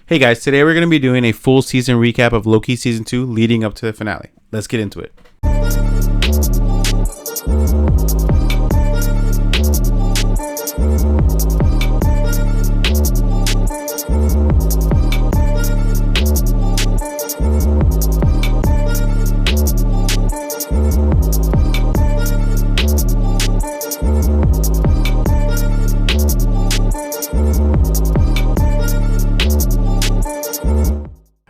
Hey guys, today we're going to be doing a full season recap of Loki Season 2 leading up to the finale. Let's get into it.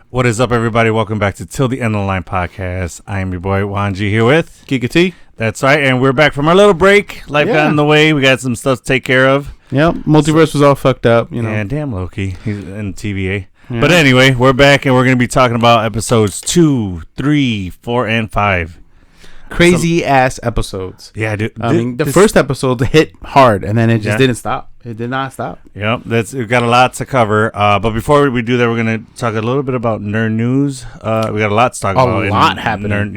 What is up, everybody? Welcome back to Till the End of the Line podcast. I am your boy Wanji here with Kika T. That's right, and we're back from our little break. Life got in the way. We got some stuff to take care of. Yep, multiverse was all fucked up, you know. And damn Loki, he's in TVA. Yeah. But anyway, we're back, and we're going to be talking about episodes 2, 3, 4, and 5. Crazy ass episodes. Yeah, dude. I mean, the first episode hit hard, and then it just didn't stop. It did not stop. Yep, we've got a lot to cover. But before we do that, we're going to talk a little bit about nerd news. We got a lot to talk about. A lot happening.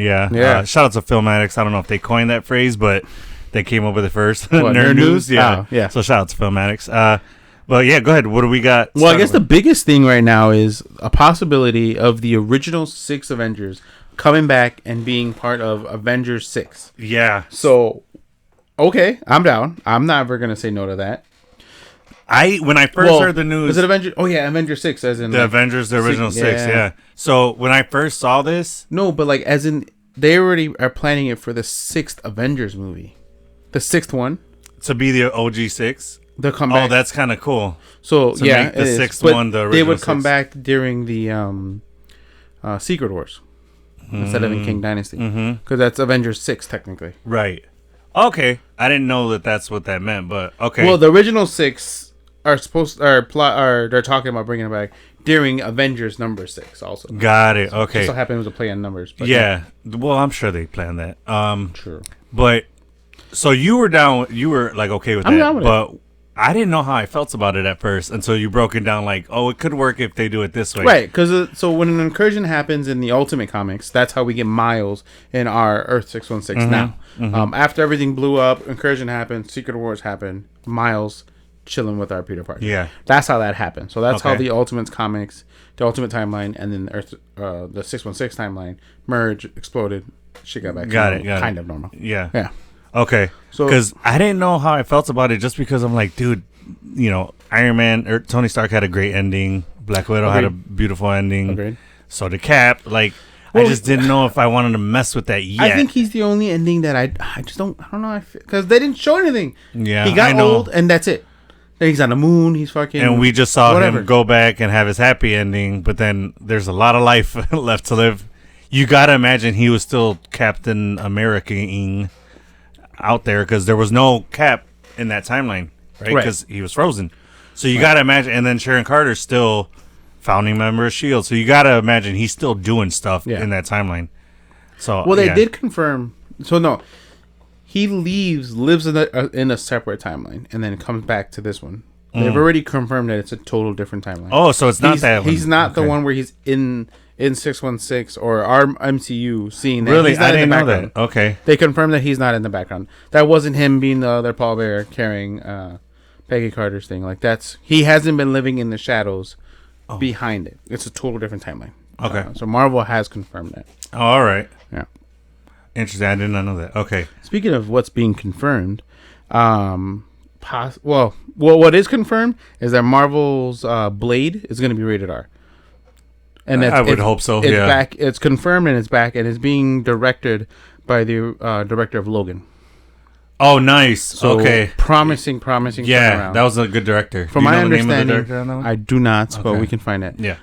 Shout out to Filmatics. I don't know if they coined that phrase, but they came up with it first. What, nerd news? Yeah. Oh, yeah. So shout out to Filmatics. But yeah, go ahead. What do we got? Well, I guess the biggest thing right now is a possibility of the original 6 Avengers coming back and being part of Avengers 6. Yeah. So, okay, I'm down. I'm never going to say no to that. When I first heard the news... Was it Avengers? Oh, yeah, Avengers 6, as in... The Avengers, the original 6, yeah. So, when I first saw this... No, but like, as in, they already are planning it for the 6th Avengers movie. The 6th one. To be the OG 6? They'll come back. Oh, that's kind of cool. So, to make the 6th one the original they would 6. come back during the Secret Wars. Instead of in King Dynasty. Because that's Avengers 6, technically. Right. Okay. I didn't know that that's what that meant, but okay. Well, the original 6 are they're talking about bringing it back during Avengers number 6 also. Got it. Okay. It so happened it was a play on numbers. But yeah. Well, I'm sure they planned that. True. But, so you were like okay with that. I'm down with it. I didn't know how I felt about it at first until you broke it down like, oh, it could work if they do it this way. Right, because so when an incursion happens in the Ultimate Comics, that's how we get Miles in our Earth 616 now. After everything blew up, incursion happened, Secret Wars happened, Miles chilling with our Peter Parker. Yeah. That's how that happened. So that's how the Ultimate Comics, the Ultimate Timeline, and then the 616 timeline merged, exploded, shit got back got it. Kind of normal. Yeah. Yeah. Okay, because I didn't know how I felt about it just because I'm like, dude, you know, Iron Man or Tony Stark had a great ending. Black Widow had a beautiful ending. Agreed. So the Cap, like, I just didn't know if I wanted to mess with that yet. I think he's the only ending that I just don't know, because they didn't show anything. Yeah, he got old and that's it. He's on the moon. He's fucking. And we just saw him go back and have his happy ending, but then there's a lot of life left to live. You gotta imagine he was still Captain America-ing out there because there was no Cap in that timeline, right? Because he was frozen. So you gotta imagine, and then Sharon Carter's still founding member of S.H.I.E.L.D. So you gotta imagine he's still doing stuff in that timeline. So they did confirm. So no, he lives in a separate timeline, and then comes back to this one. They've already confirmed that it's a total different timeline. Oh, so it's not that one. He's not the one where he's in 616 or our MCU seeing that. Really? He's not I didn't in the know background. that. Okay. They confirmed that he's not in the background. That wasn't him being the other pallbearer carrying Peggy Carter's thing. Like, he hasn't been living in the shadows behind it. It's a total different timeline. Okay. So Marvel has confirmed that. Oh, all right. Yeah. Interesting. I did not know that. Okay. Speaking of what's being confirmed, what is confirmed is that Marvel's Blade is going to be rated R. And I would hope so. It's back. It's confirmed and it's back, and it's being directed by the director of Logan. Oh, nice. So okay. Promising. Yeah, that was a good director. From my understanding, the name of the director on that one? I do not, but we can find it. Yeah.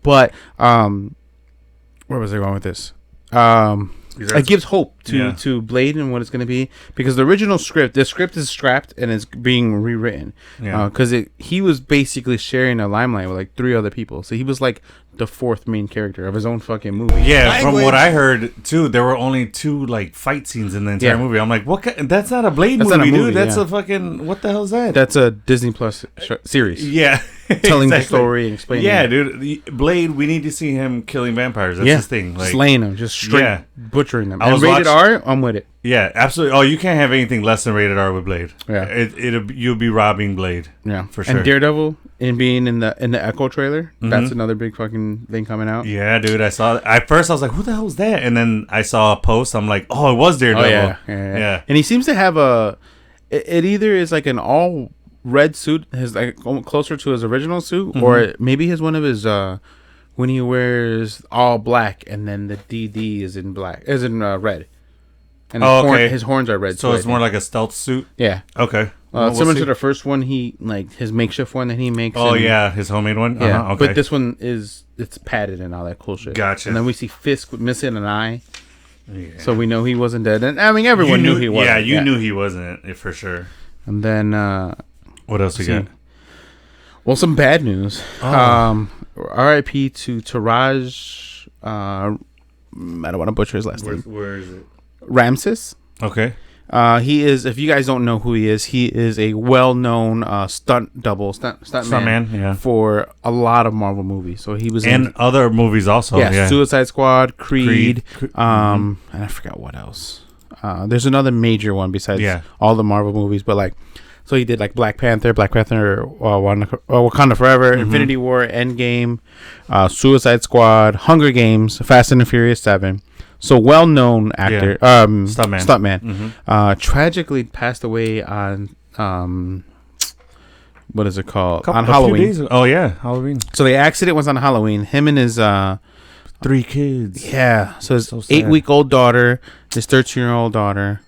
But where was I going with this? It gives hope to Blade and what it's going to be, because the original script is scrapped and it's being rewritten. Yeah. Because he was basically sharing a limelight with like 3 other people, so he was like the 4th main character of his own fucking movie. Yeah, from what I heard too, there were only 2 like fight scenes in the entire movie. I'm like, what? That's not a Blade movie, dude. That's a fucking, what the hell is that? That's a Disney Plus series. Yeah. Telling the story and explaining. Yeah, dude. Blade, we need to see him killing vampires. That's his thing. Like, slaying them, just straight butchering them. I was rated R, I'm with it. Yeah, absolutely. Oh, you can't have anything less than rated R with Blade. Yeah, you'll be robbing Blade. Yeah, for sure. And Daredevil in being in the Echo trailer, that's another big fucking thing coming out. Yeah, dude, I saw it. At first, I was like, "Who the hell is that?" And then I saw a post. I'm like, "Oh, it was Daredevil." Oh, yeah. And he seems to have it either is like an all red suit, his like closer to his original suit, or maybe his one of his when he wears all black and then the DD is in black, is in red. And his horns are red. So it's more like a stealth suit. Yeah. Okay. Similar to the first one, he like his makeshift one that he makes. Oh yeah, his homemade one. Yeah. Okay. But this one it's padded and all that cool shit. Gotcha. And then we see Fisk missing an eye. Yeah. So we know he wasn't dead. And I mean, everyone knew he wasn't. Yeah, you knew he wasn't for sure. And then what else we got? Well, some bad news. R.I.P. to Taraj. I don't want to butcher his last name. Where is it? Ramses. Okay. He is. If you guys don't know who he is a well-known stuntman for a lot of Marvel movies. So he was in other movies also. Yeah, Suicide Squad, Creed, and I forgot what else. There's another major one besides all the Marvel movies, but like, so he did like Black Panther, Wakanda Forever, Infinity War, Endgame, Suicide Squad, Hunger Games, Fast and the Furious 7. So well-known actor, stuntman. Tragically passed away on what is it called? On Halloween. Oh yeah, Halloween. So the accident was on Halloween. Him and his 3 kids. Yeah. So his 8-week-old daughter, his 13-year-old daughter,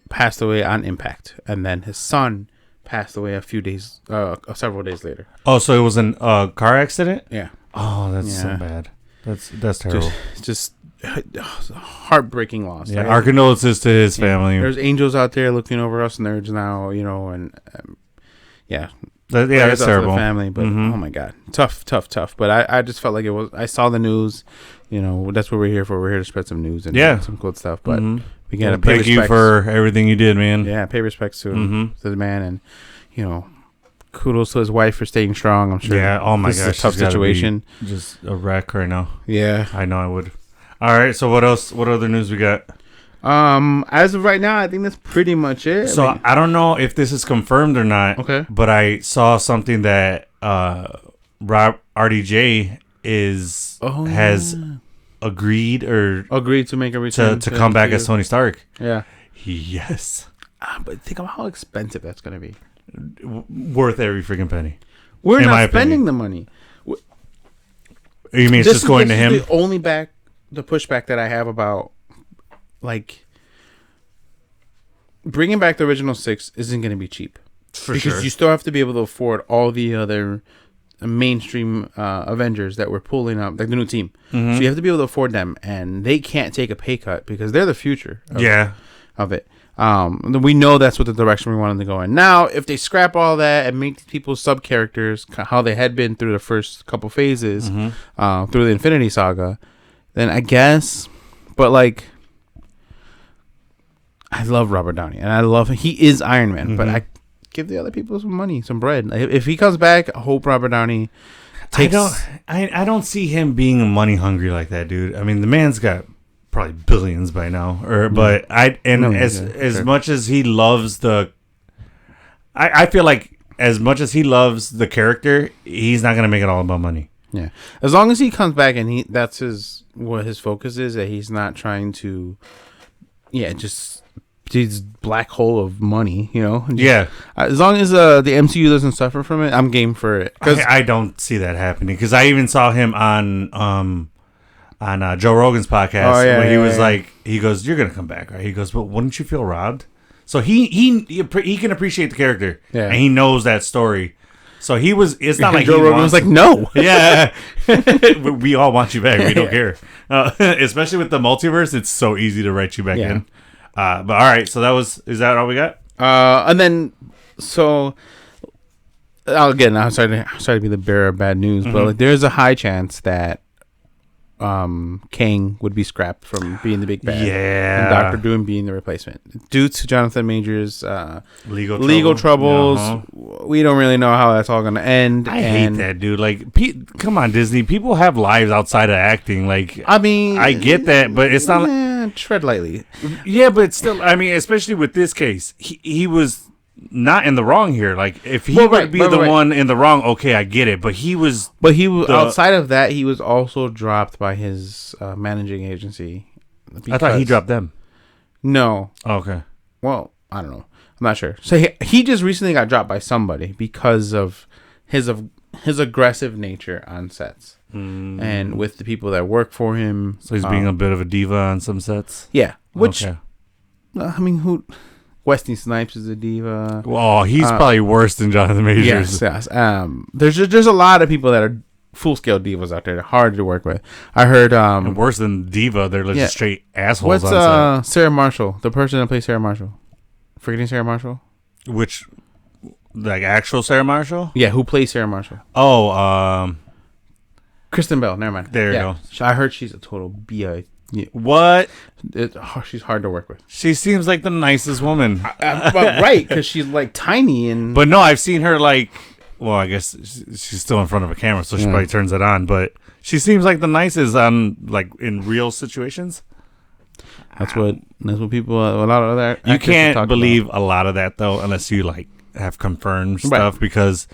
passed away on impact, and then his son passed away several days later. Oh, so it was a car accident? Yeah. Oh, that's so bad. That's terrible. Just heartbreaking loss. Yeah, our condolences to his family. There's angels out there looking over us, and there's now, that's terrible. The family, but oh my god, tough. But I just felt like it was. I saw the news. That's what we're here for. We're here to spread some news and some cool stuff. But we gotta pay thank you for everything you did, man. Yeah, pay respects to the man, and kudos to his wife for staying strong. I'm sure. Yeah. Oh my gosh, this is a tough situation. Just a wreck right now. Yeah, I know I would. All right. So what else? What other news we got? As of right now, I think that's pretty much it. So I don't know if this is confirmed or not. Okay. But I saw something that RDJ has agreed to make a return to come back as Tony Stark. Yeah. Yes. But think about how expensive that's gonna be. Worth every freaking penny. We're not spending the money. You mean it's just going to him? The only pushback that I have about like bringing back the original 6 isn't going to be cheap because you still have to be able to afford all the other mainstream Avengers that we're pulling up, like the new team. So you have to be able to afford them, and they can't take a pay cut because they're the future of it. We know that's what the direction we wanted to go in. Now, if they scrap all that and make people sub characters how they had been through the first couple phases through the Infinity Saga, then I guess. But like, I love Robert Downey, and he is Iron Man. But I give the other people some money, some bread. If he comes back, I hope Robert Downey takes. I don't see him being money hungry like that, dude. I mean, the man's got probably billions by now, as much as he loves I feel like as much as he loves the character, he's not gonna make it all about money. Yeah, as long as he comes back and that's what his focus is, that he's not trying to, just this black hole of money, As long as the MCU doesn't suffer from it, I'm game for it. I don't see that happening because I even saw him on Joe Rogan's podcast where he was like, he goes, "You're gonna come back, right?" He goes, "But wouldn't you feel robbed?" So he can appreciate the character, and he knows that story. So he was. It's not like Joe Rogan was like, "No, we all want you back. We don't care." Especially with the multiverse, it's so easy to write you back in. But all right, so is that all we got? And then again, I'm sorry to be the bearer of bad news, but like, there's a high chance that Kang would be scrapped from being the big bad, and Dr. Doom being the replacement due to Jonathan Majors' legal troubles. We don't really know how that's all going to end. I hate that, dude. Like, come on, Disney. People have lives outside of acting. Like, I mean, I get that, but it's not. tread lightly. Yeah, but still, I mean, especially with this case, he was not in the wrong here. Like, if he would be the one in the wrong, okay, I get it. But he was. Outside of that, he was also dropped by his managing agency. I thought he dropped them. No. Oh, okay. Well, I don't know. I'm not sure. So he just recently got dropped by somebody because of his aggressive nature on sets and with the people that work for him. So he's being a bit of a diva on some sets. Yeah, which I mean, Wesley Snipes is a diva. Oh, he's probably worse than Jonathan Majors. Yes. There's a lot of people that are full scale divas out there. They're hard to work with. I heard and worse than diva, they're just straight assholes. What's Sarah Marshall, the person that plays Sarah Marshall? Forgetting Sarah Marshall? Which, like, actual Sarah Marshall? Yeah, who plays Sarah Marshall? Oh, Kristen Bell. Never mind. There you go. I heard she's a total bi. Yeah. What? She's hard to work with. She seems like the nicest woman. Right, because she's like tiny and. But no, I've seen her like. Well, I guess she's still in front of a camera, so she probably turns it on. But she seems like the nicest on like in real situations. That's what people. A lot of other. You can't believe a lot of that though, unless you like have confirmed stuff because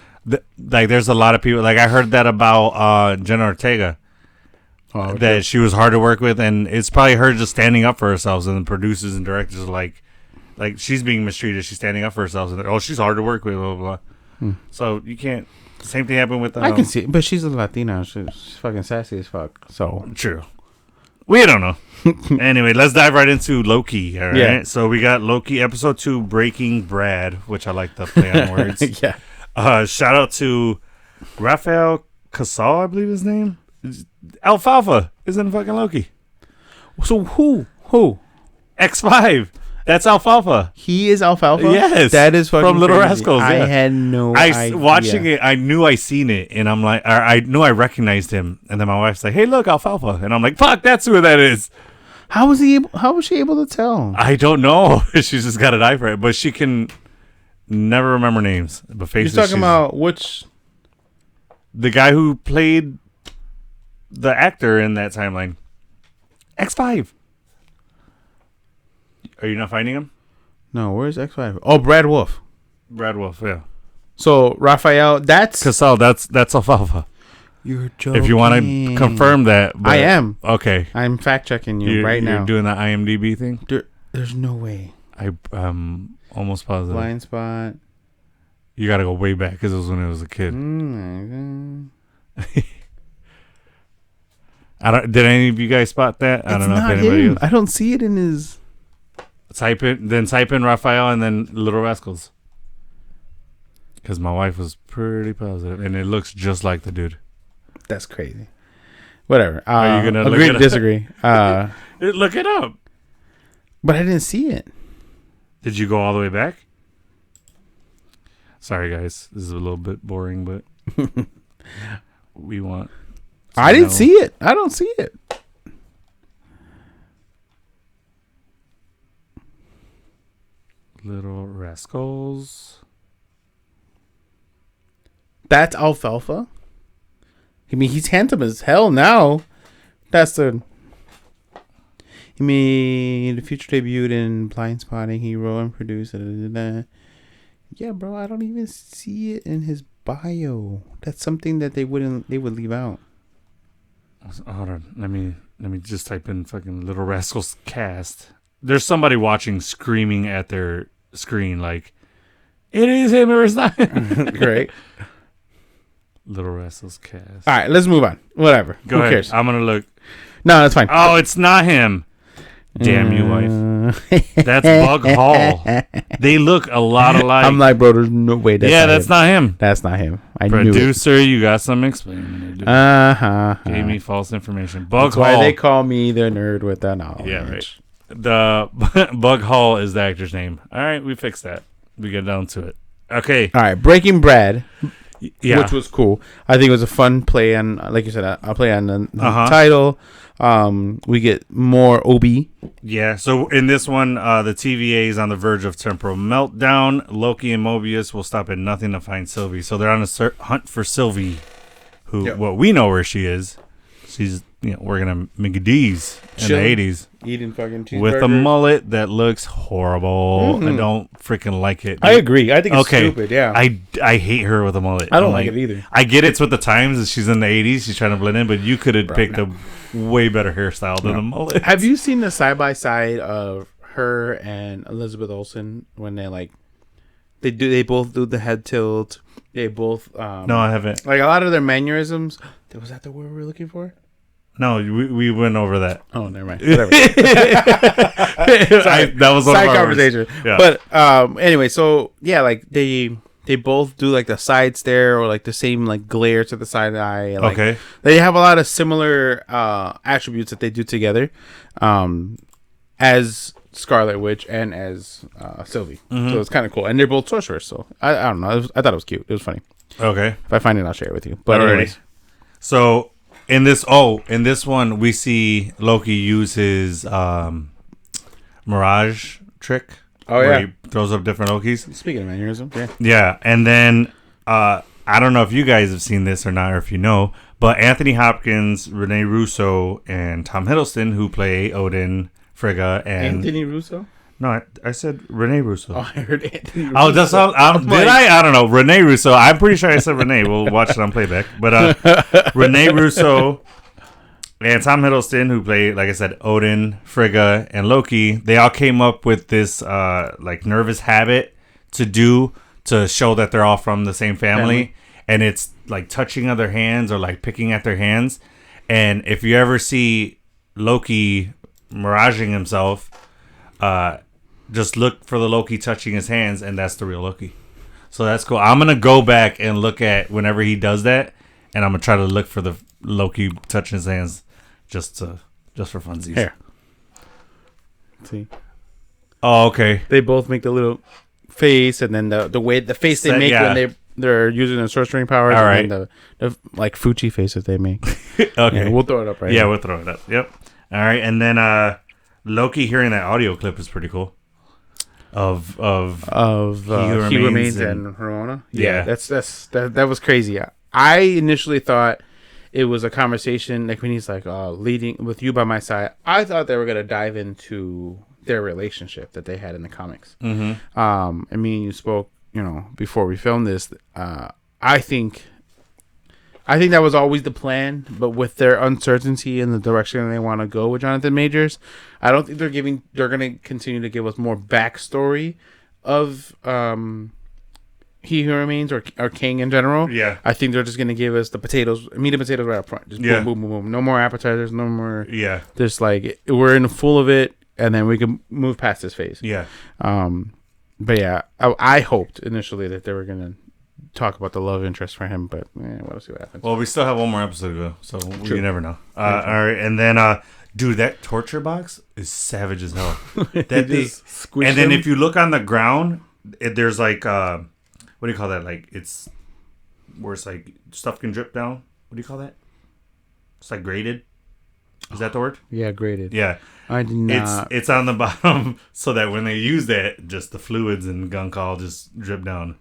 like there's a lot of people. Like I heard that about Jenna Ortega. Oh, that she was hard to work with, and it's probably her just standing up for herself, and the producers and directors are like she's being mistreated. She's standing up for herself, and she's hard to work with, blah blah blah. So you can't. Same thing happened with. I can see, but she's a Latina. She's fucking sassy as fuck. So true. We don't know. Anyway, let's dive right into Loki. All right. Yeah. So we got Loki episode 2, Breaking Brad, which I like the play on words. Yeah. Shout out to Rafael Casal, I believe his name. Alfalfa is in fucking Loki. So who? X5. That's Alfalfa. He is Alfalfa? Yes. That is fucking from Little crazy. Rascals. I had no idea. Watching it, I knew I seen it, and I'm like, I knew I recognized him, and then my wife's like, "Hey, look, Alfalfa," and I'm like, "Fuck, that's who that is." How was she able to tell? I don't know. She's just got an eye for it, but she can never remember names. But faces. You're talking about which? The guy who played the actor in that timeline. X5. Are you not finding him? No, where's X5? Oh, Brad Wolf. Brad Wolf, yeah. So Raphael, that's Casal. That's Alfalfa. You're joking. If you want to confirm that, I am. Okay, I'm fact checking you right now. You're doing the IMDb thing. There's no way. I'm almost positive. Blind Spot. You got to go way back because it was when I was a kid. Did any of you guys spot that? I don't know if anybody else. I don't see it in his. Type in Raphael and then Little Rascals. Because my wife was pretty positive, and it looks just like the dude. That's crazy. Whatever. Are you gonna agree to disagree? Look it up. But I didn't see it. Did you go all the way back? Sorry, guys. This is a little bit boring, but we want. I didn't see it. I don't see it. Little Rascals. That's Alfalfa? I mean, he's handsome as hell now. That's the... He made the future debut in Blind Spotting. He wrote and produced. Yeah, bro, I don't even see it in his bio. That's something that they would leave out. Hold on. Let me just type in fucking Little Rascals cast. There's somebody watching screaming at their screen like, it is him or it's not. Great. Little Rascals cast. All right, let's move on. Whatever. Who cares? I'm going to look. No, that's fine. Oh, it's not him. Damn you, wife. That's Bug Hall. They look a lot alike. I'm like, bro, there's no way that's not him. That's not him. Producer, you got some explaining to do. Gave me false information. Bug Hall. That's why they call me the nerd with the knowledge. Yeah, right. The Bug Hall is the actor's name. All right, we fixed that. We get down to it. Okay. All right, Breaking Brad. Yeah. Which was cool. I think it was a fun play on, like you said, I'll play on the title. We get more OB. Yeah, so in this one, the TVA is on the verge of temporal meltdown. Loki and Mobius will stop at nothing to find Sylvie. So they're on a hunt for Sylvie, who, what we know where she is. She's working at McDee's in the 80s. Eating fucking cheeseburgers. With a mullet that looks horrible. I don't freaking like it. I agree. I think it's stupid, yeah. I hate her with a mullet. I don't like it either. I get it's with the times. She's in the 80s. She's trying to blend in, but you could have picked a way better hairstyle than a mullet. Have you seen the side-by-side of her and Elizabeth Olsen when they both do the head tilt? They both... no, I haven't. Like, a lot of their mannerisms... Was that the word we were looking for? No, we went over that. Oh, never mind. Whatever. That was one side of our conversation. Yeah. But anyway, so yeah, like they both do like the side stare or like the same like glare to the side eye. And, like, okay. They have a lot of similar attributes that they do together, as Scarlet Witch and as Sylvie. So it's kind of cool, and they're both sorcerers. So I don't know. I thought it was cute. It was funny. Okay. If I find it, I'll share it with you. But anyways. So in this one, we see Loki use his Mirage trick. Oh, yeah. He throws up different Lokis. Speaking of mannerism, yeah. Yeah, and then I don't know if you guys have seen this or not, or if you know, but Anthony Hopkins, Rene Russo, and Tom Hiddleston, who play Odin, Frigga, and... Anthony Russo? No, I said Rene Russo. Oh, I heard Anthony Russo. Oh, that's all. Did I? I don't know. Rene Russo. I'm pretty sure I said Rene. We'll watch it on playback. But Rene Russo and Tom Hiddleston, who play, like I said, Odin, Frigga, and Loki, they all came up with this like nervous habit to show that they're all from the same family. And it's like touching other hands or like picking at their hands. And if you ever see Loki miraging himself, just look for the Loki touching his hands, and that's the real Loki. So that's cool. I'm gonna go back and look at whenever he does that, and I'm gonna try to look for the Loki touching his hands, just for funsies. Here. See. Oh, okay. They both make the little face, and then the face they make when they're using their sorcering powers. All right. And then the like Fuchi faces they make. Okay. Yeah, we'll throw it up right now. Yeah, we'll throw it up. Yep. All right, and then Loki hearing that audio clip is pretty cool. Of He Remains and Ramona. Yeah, that was crazy. I initially thought it was a conversation like when he's like leading with you by my side. I thought they were gonna dive into their relationship that they had in the comics. Mm-hmm. I mean, you spoke, before we filmed this. I think that was always the plan, but with their uncertainty in the direction they want to go with Jonathan Majors, I don't think they're going to continue to give us more backstory of He Who Remains or King in general. Yeah. I think they're just going to give us meat and potatoes right up front. Just boom, boom, boom, boom. No more appetizers, no more. Yeah. Just like we're in full of it, and then we can move past this phase. Yeah. But yeah, I hoped initially that they were going to talk about the love interest for him, but we'll see what happens. Well, we still have one more episode to go, so you never know. All right, and then dude, that torture box is savage as hell. That thing, and then if you look on the ground, there's like what do you call that? Like it's where it's like stuff can drip down. What do you call that? It's like graded. Is that the word? Yeah, graded. Yeah, I did not. It's on the bottom so that when they use that, just the fluids and gunk all just drip down.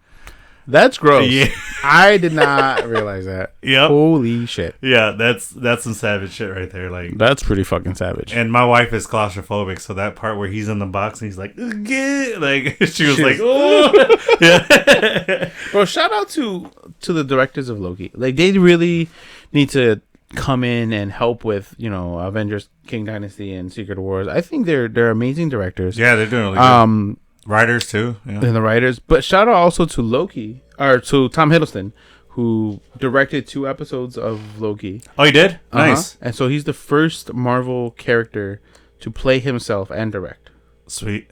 That's gross. Yeah. I did not realize that. Yep. Holy shit. Yeah, that's some savage shit right there. Like that's pretty fucking savage. And my wife is claustrophobic, so that part where he's in the box and he's like, she was like, oh. Yeah. Bro, shout out to the directors of Loki. Like they really need to come in and help with Avengers, King Dynasty, and Secret Wars. I think they're amazing directors. Yeah, they're doing really good. Writers too. Yeah. And the writers. But shout out also to Loki, or to Tom Hiddleston, who directed 2 episodes of Loki. Oh, he did? Nice. And so he's the first Marvel character to play himself and direct. Sweet.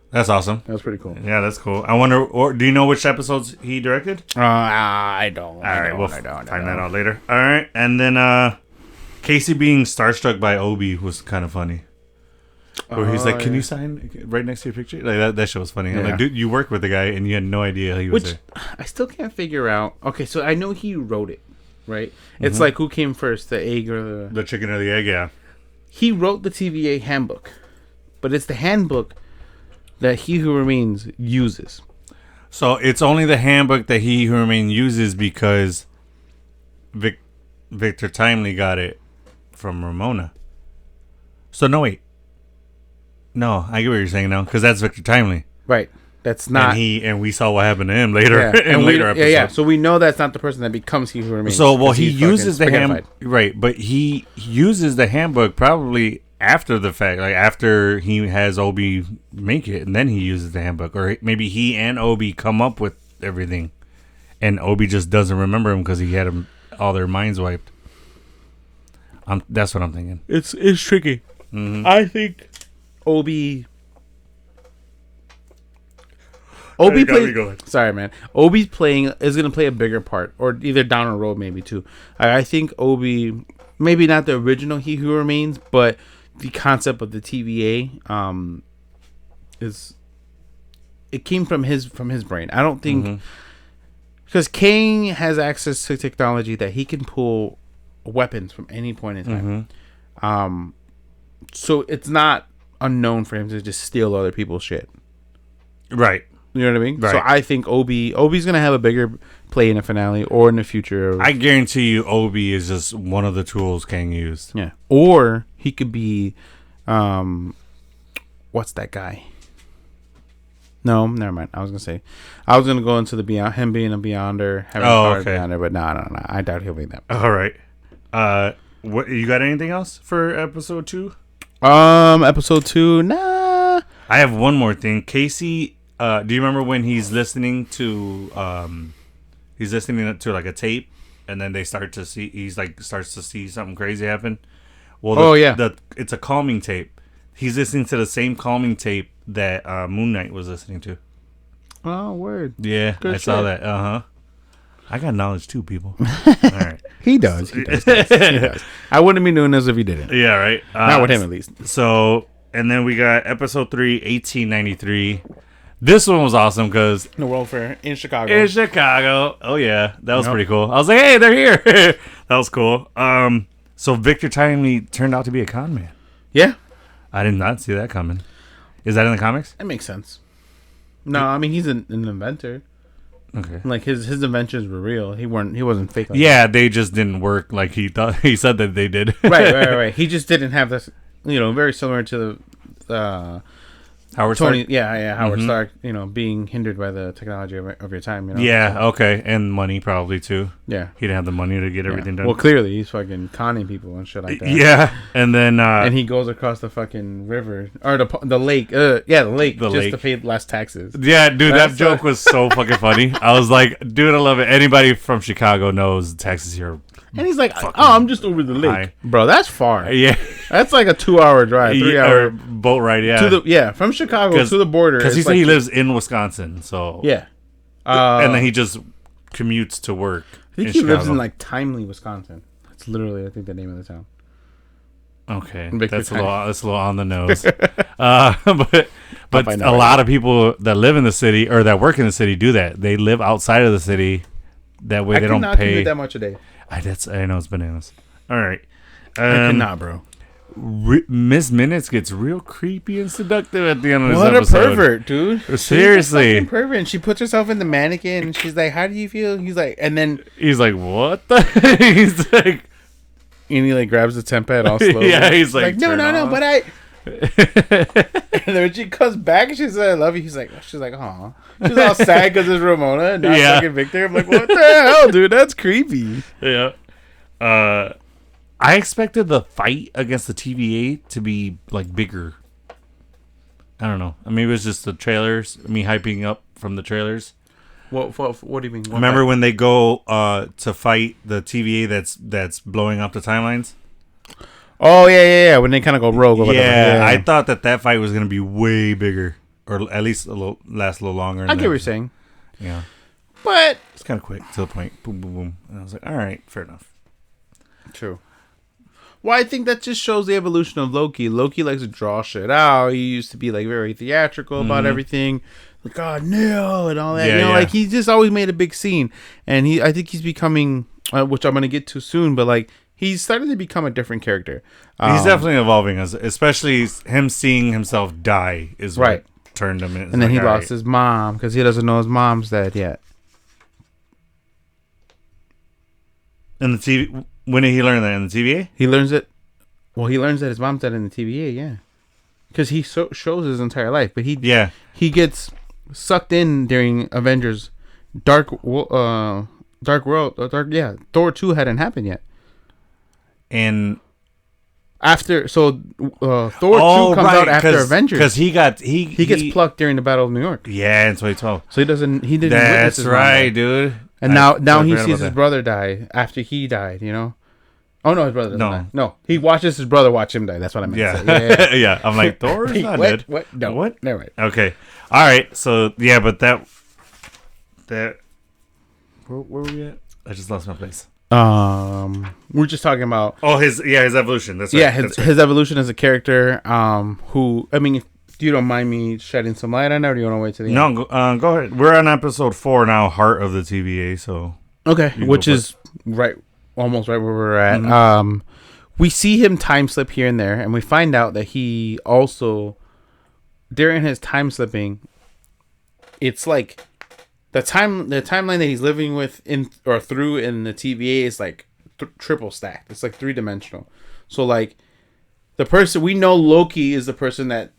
That's awesome. That was pretty cool. Yeah, that's cool. I wonder, do you know which episodes he directed? I don't. All right, we'll find that out later. All right. And then Casey being starstruck by Obi was kind of funny. Where he's like, "Can you sign right next to your picture?" Like that shit was funny. I'm like, dude, you worked with the guy and you had no idea he was there. I still can't figure out. Okay, so I know he wrote it, right? Mm-hmm. It's like who came first, the egg or the chicken or the egg? Yeah. He wrote the TVA handbook, but it's the handbook that He Who Remains uses. So it's only the handbook that He Who Remains uses because Victor Timely got it Ramona. So no, wait. No, I get what you're saying now, because that's Victor Timely. Right. That's not. And we saw what happened to him later in later episodes. Yeah. So we know that's not the person that becomes He Who Remains. So he uses the handbook, right? But he uses the handbook probably after the fact, like after he has Obi make it, and then he uses the handbook, or maybe he and Obi come up with everything, and Obi just doesn't remember him because he had all their minds wiped. That's what I'm thinking. It's tricky. Mm-hmm. I think Obi plays. Sorry, man. Obi's is going to play a bigger part, or either down the road maybe too. I think Obi, maybe not the original He Who Remains, but the concept of the TVA it came from his brain. I don't think because Kang has access to technology that he can pull weapons from any point in time. So it's not unknown for him to just steal other people's shit. Right. You know what I mean? Right. So I think Obi's going to have a bigger play in the finale or in the future. I guarantee you Obi is just one of the tools Kang used. Yeah. Or he could be, what's that guy? No, never mind. I was going to go into the Beyond, him being a Beyonder, having a Beyonder, but no. I doubt he'll be that. All right. What you got anything else for episode 2? Episode 2, nah. I have one more thing. Casey, do you remember when he's listening to like a tape, and then they starts to see something crazy happen? Well, it's a calming tape. He's listening to the same calming tape that Moon Knight was listening to. Oh, word. Yeah, I saw that. I got knowledge too, people. All right. He does. He does. I wouldn't be doing this if he didn't. Yeah, right. Not with him, at least. So, and then we got episode 3, 1893. This one was awesome because the World Fair in Chicago. Oh yeah, that was pretty cool. I was like, hey, they're here. That was cool. So Victor Timely turned out to be a con man. Yeah, I did not see that coming. Is that in the comics? That makes sense. No, I mean he's an inventor. Okay. Like his inventions were real. He wasn't fake. That. They just didn't work like he thought. He said that they did. Right. He just didn't have this. Very similar to the Howard Tony. Stark? Yeah. Howard Stark. Being hindered by the technology of your time. Yeah. So. Okay. And money probably too. Yeah. He didn't have the money to get everything done. Well, clearly he's fucking conning people and shit like that. Yeah. And then and he goes across the fucking river or the lake. The lake. To pay less taxes. Yeah, dude, that joke was so fucking funny. I was like, dude, I love it. Anybody from Chicago knows taxes here. And he's like, I'm just over the lake. High. Bro, that's far. Yeah. That's like a 2-hour drive, 3-hour boat ride, yeah. From Chicago to the border. Because he said he lives in Wisconsin, so. Yeah. And then he just commutes to work. I think he lives in like Timely, Wisconsin. That's literally, I think, the name of the town. Okay. That's a little on the nose. But a lot of people that live in the city or that work in the city do that. They live outside of the city. That way they don't pay that much a day. I know it's bananas. All right. I cannot, bro. Miss Minutes gets real creepy and seductive at the end of this episode. What a pervert, dude. Seriously. She's a pervert. And she puts herself in the mannequin and she's like, how do you feel? He's like, and then he's like, what the? He's like, and he like grabs the temp pad all slowly. Yeah, he's like no, but I. And then when she comes back, she says, "I love you." She's like, "Aw." She's all sad because it's Ramona and not fucking Victor. I'm like, what the hell, dude? That's creepy. Yeah. I expected the fight against the TVA to be like bigger. I don't know. I mean, it was just the trailers. Me hyping up from the trailers. What do you mean? Remember when they go to fight the TVA that's blowing up the timelines? Oh, yeah. When they kind of go rogue or whatever. Yeah, I thought that fight was going to be way bigger. Or at least last a little longer. I get what you're saying. Yeah. But it's kind of quick to the point. Boom, boom, boom. And I was like, all right, fair enough. True. Well, I think that just shows the evolution of Loki. Loki likes to draw shit out. He used to be like very theatrical about everything. Like, God, no, and all that. Yeah, like he just always made a big scene. And I think he's becoming, which I'm going to get to soon, but like, he's starting to become a different character. He's definitely evolving, especially him seeing himself die is what turned him in. And then he lost his mom because he doesn't know his mom's dead yet. In the TV, when did he learn that? In the TVA? He learns it Well, he learns that his mom's dead in the TVA, yeah. Because he shows his entire life. But he gets sucked in during Avengers Dark World. Thor 2 hadn't happened yet. And after, Thor 2 comes out after Avengers. Because he gets plucked during the Battle of New York. Yeah, in 2012. So he didn't That's right, dude. And now he sees his brother die after he died, you know? Oh, no, his brother doesn't die. No, he watches his brother watch him die. That's what I meant to say. Yeah. I'm like, Thor's not dead. What? No. What? Never mind. Okay. All right. So, yeah, but that... Where were we at? I just lost my place. We're just talking about... Oh, his evolution. That's right. Yeah, his evolution as a character, who... I mean, if you don't mind me shedding some light on that, or do you want to wait to the end? No, go ahead. We're on episode 4 now, Heart of the TVA, so... Okay, which is almost right where we're at. Mm-hmm. We see him time slip here and there, and we find out that he also, during his time slipping, it's like the timeline that he's living with through in the TVA is like triple stacked. It's like 3-dimensional. So like the person we know, Loki is the person that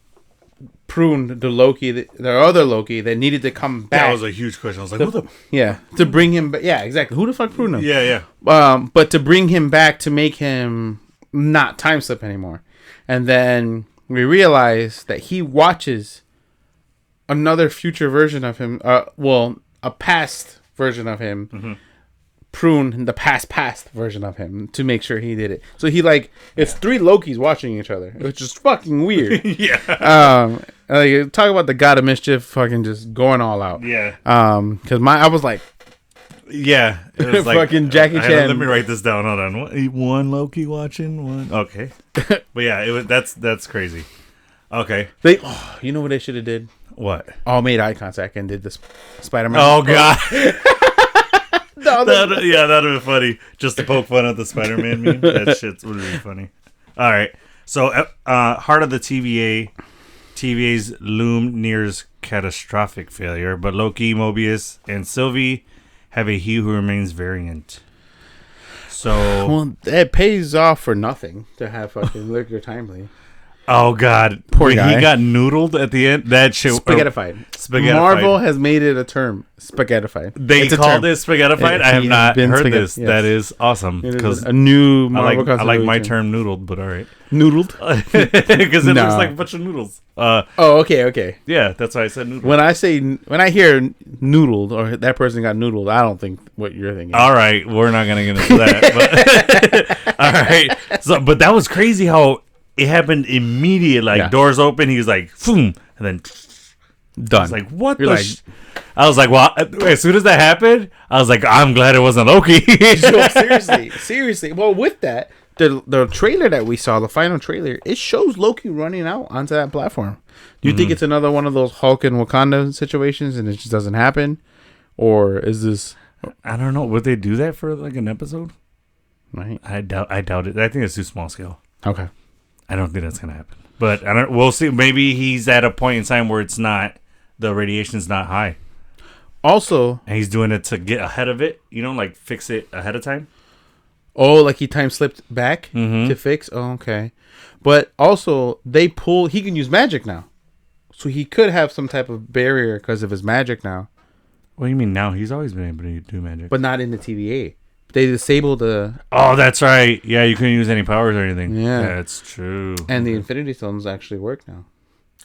pruned the Loki, the other Loki that needed to come back. That was a huge question. I was like, who the... Yeah, to bring him back. Yeah, exactly. Who the fuck pruned him? Yeah. But to bring him back to make him not time slip anymore. And then we realize that he watches another future version of him, a past version of him, prune the past version of him to make sure he did it. So he it's 3 Lokis watching each other, which is fucking weird. Yeah. Talk about the God of Mischief fucking just going all out. Yeah. Because I was like, yeah, it was like fucking Jackie Chan. Let me write this down. Hold on. One Loki watching one. Okay. But yeah, that's crazy. Okay. You know what they should have did? What? All made eye contact and did this Spider-Man. Oh god. That'd have been funny. Just to poke fun at the Spider-Man meme. That shit would be funny. All right. So, Heart of the TVA's loom nears catastrophic failure, but Loki, Mobius, and Sylvie have a He Who Remains variant. So, well, it pays off for nothing to have fucking Liquor Timely. Oh god, poor guy. He got noodled at the end. That shit. Spaghettified. Marvel has made it a term. Spaghettified. They called it spaghettifified. I have not heard this. Yes. That is awesome. Because a new Marvel. I like my term noodled, but all right. Noodled? Because it looks like a bunch of noodles. Okay. Yeah, that's why I said noodled. When I hear noodled or that person got noodled, I don't think what you're thinking. All right, we're not gonna get into that. But all right. So, but that was crazy how it happened immediately. Doors open. He was like, "Boom," and then done. I was like, "What?" I was like, "Well," as soon as that happened, I was like, "I'm glad it wasn't Loki." Seriously. Well, with that, the trailer that we saw, the final trailer, it shows Loki running out onto that platform. Do you think it's another one of those Hulk and Wakanda situations, and it just doesn't happen, or is this? I don't know. Would they do that for like an episode? Right. I doubt it. I think it's too small scale. Okay. I don't think that's gonna happen, but we'll see. Maybe he's at a point in time where it's not, the radiation's not high. Also, and he's doing it to get ahead of it. Like fix it ahead of time. Oh, like he time slipped back to fix. Oh, okay. But also, he can use magic now, so he could have some type of barrier because of his magic now. What do you mean now? He's always been able to do magic, but not in the TVA. They disabled the... Oh, that's right. Yeah, you couldn't use any powers or anything. Yeah. That's true. And the Infinity Stones actually work now.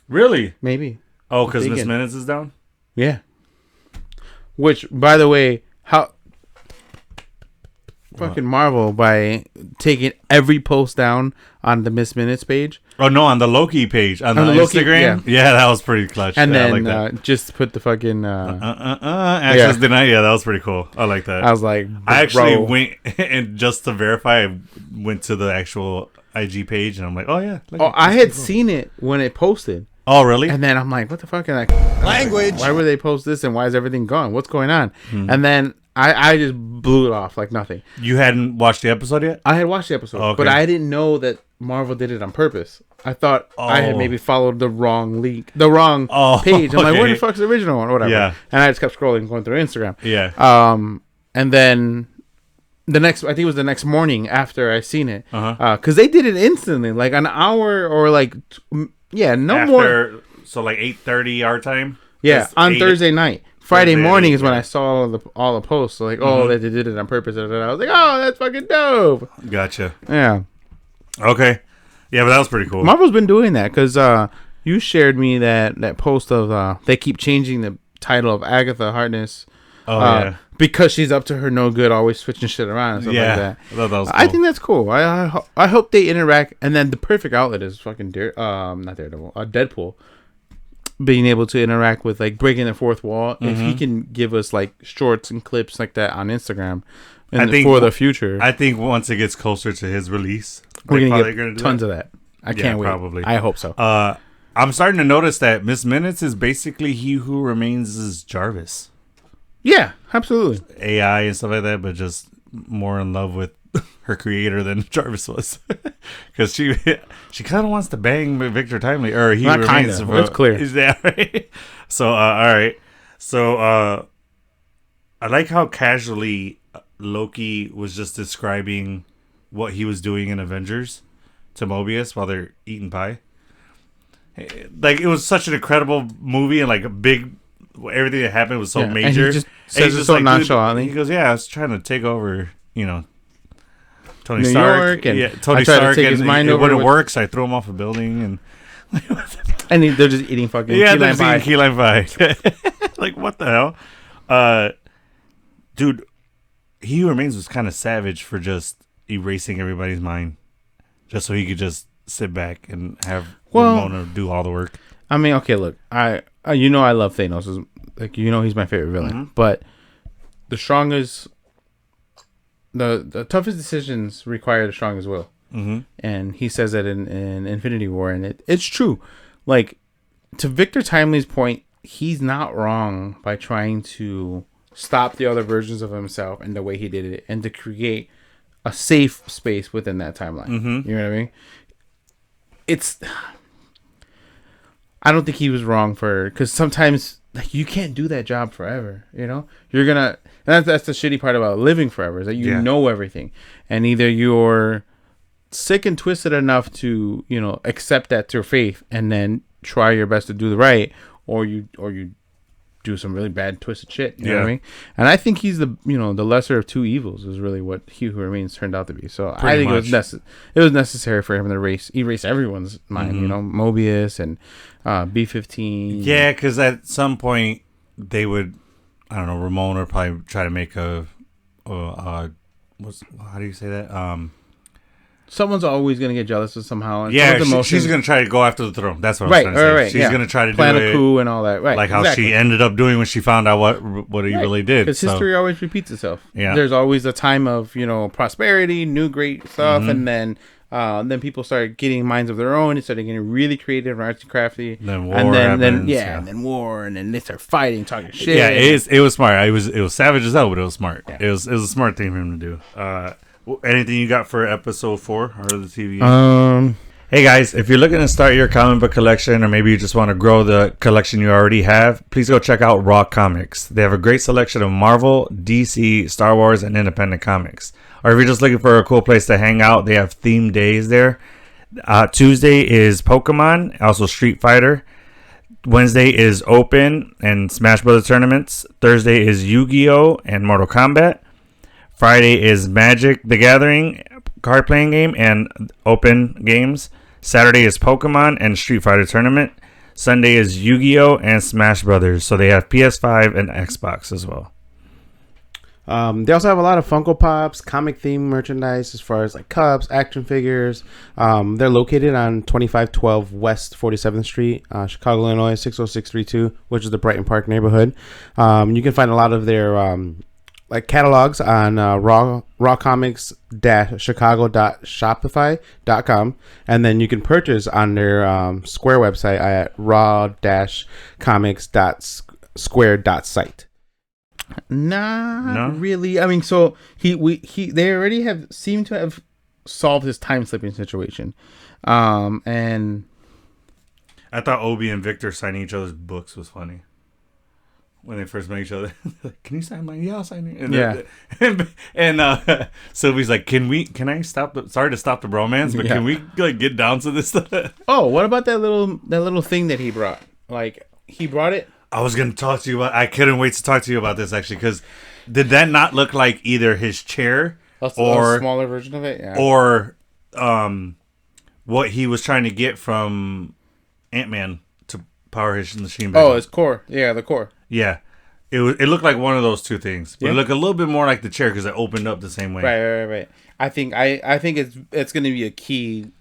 Really? Maybe. Oh, because Miss Minutes is down? Yeah. Which, by the way, fucking Marvel, by taking every post down on the Miss Minutes page. Oh, no, on the Loki page. On the Instagram? Loki, yeah, that was pretty clutch. And then like just put the fucking... access denied. Yeah, that was pretty cool. I like that. I was like... I actually went, and just to verify, I went to the actual IG page, and I'm like, oh, yeah. I had seen it when it posted. Oh, really? And then I'm like, what the fuck? Language. Why would they post this, and why is everything gone? What's going on? And then... I just blew it off like nothing. You hadn't watched the episode yet? I had watched the episode, but I didn't know that Marvel did it on purpose. I thought I had maybe followed the wrong page. I'm like, where the fuck's the original one? Whatever. Yeah. And I just kept scrolling, going through Instagram. Yeah. And then I think it was the next morning after I seen it, because they did it instantly, like an hour or like, more. So like 8:30 our time. Yeah, on Thursday night. Friday morning is when I saw all the posts. So like, oh, they did it on purpose. I was like, oh, that's fucking dope. Gotcha. Yeah. Okay. Yeah, but that was pretty cool. Marvel's been doing that because you shared me that post of they keep changing the title of Agatha Harkness. Because she's up to her no good, always switching shit around and stuff like that. That was cool. I think that's cool. I hope they interact, and then the perfect outlet is fucking not Daredevil, Deadpool, being able to interact with like breaking the fourth wall. If he can give us like shorts and clips like that on Instagram, for the future. I think once it gets closer to his release, we're gonna get tons of that. I can't wait. Probably. I hope so. I'm starting to notice that Miss Minutes is basically He Who Remains' Jarvis. Yeah, absolutely. AI and stuff like that, but just more in love with her creator than Jarvis was, because she kind of wants to bang Victor Timely, or he not kind of. It's clear. Is that right? So all right. So I like how casually Loki was just describing what he was doing in Avengers to Mobius while they're eating pie. Like, it was such an incredible movie, and like a big. Everything that happened was so major. And he just says it so like, nonchalantly. He goes, "Yeah, I was trying to take over, Tony New Stark. York, Tony Stark, and it wouldn't work, so I threw him off a building, and they're just eating fucking key lime pie. Like, what the hell, dude? He Who Remains was kind of savage for just erasing everybody's mind, just so he could just sit back and have Ramona do all the work. I mean, okay, look, I love Thanos. Like, he's my favorite villain. But the strongest, the toughest decisions require the strongest will. And he says that in Infinity War, and it's true. Like, to Victor Timely's point, he's not wrong by trying to stop the other versions of himself and the way he did it, and to create a safe space within that timeline. You know what I mean? I don't think he was wrong because sometimes like you can't do that job forever. You're gonna. And that's the shitty part about living forever, is that you know everything, and either you're sick and twisted enough to accept that to your faith and then try your best to do the right, or you do some really bad twisted shit. You know what I mean? And I think he's the lesser of two evils is really what He Who Remains turned out to be. So I think it was necessary for him to erase everyone's mind. Mobius and B-15. Yeah, because at some point they would, I don't know, Ramona would probably try to make how do you say that? Someone's always going to get jealous of somehow. And she's going to try to go after the throne. That's what I'm trying to say. Right, she's going to try to plan do a coup and all that. Right, like how she ended up doing when she found out what he really did. Because history always repeats itself. Yeah. There's always a time of prosperity, new great stuff, and then people start getting minds of their own and started getting really creative and artsy and crafty. Then war happens. And then war, and then they start fighting, talking shit. Yeah, it was smart. It was savage as hell, but it was smart. Yeah. It was a smart thing for him to do. Anything you got for episode 4 or the TV? Hey guys, if you're looking to start your comic book collection, or maybe you just want to grow the collection you already have, please go check out Raw Comics. They have a great selection of Marvel, DC, Star Wars, and independent comics. Or if you're just looking for a cool place to hang out, they have themed days there. Tuesday is Pokemon, also Street Fighter. Wednesday is Open and Smash Brothers tournaments. Thursday is Yu-Gi-Oh! And Mortal Kombat. Friday is Magic the Gathering card playing game and open games. Saturday is Pokemon and Street Fighter tournament. Sunday is Yu-Gi-Oh! And Smash Brothers. So they have PS5 and Xbox as well. They also have a lot of Funko Pops, comic themed merchandise as far as like cups, action figures. They're located on 2512 West 47th Street, Chicago, Illinois 60632, which is the Brighton Park neighborhood. You can find a lot of their catalogs on RAW-COMICS.Chicago.Shopify.com, and then you can purchase on their Square website at RAW-COMICS.SQUARE.SITE. No, really. I mean, so they already seem to have solved his time slipping situation, and I thought Obi and Victor signing each other's books was funny. when they first met each other. Can you sign mine? Yeah, I'll sign it. And Sylvie's like, can I stop sorry to stop the bromance, but can we like get down to this stuff? Oh, what about that little thing that he brought? Like, he brought it. I was going to talk to you about, I couldn't wait to talk to you about this actually, because did that not look like either his chair or a smaller version of it? Yeah. Or what he was trying to get from Ant-Man to power his machine back? Oh, his core. Yeah, the core. Yeah. It looked like one of those two things. But it looked a little bit more like the chair because it opened up the same way. Right. I think it's going to be a key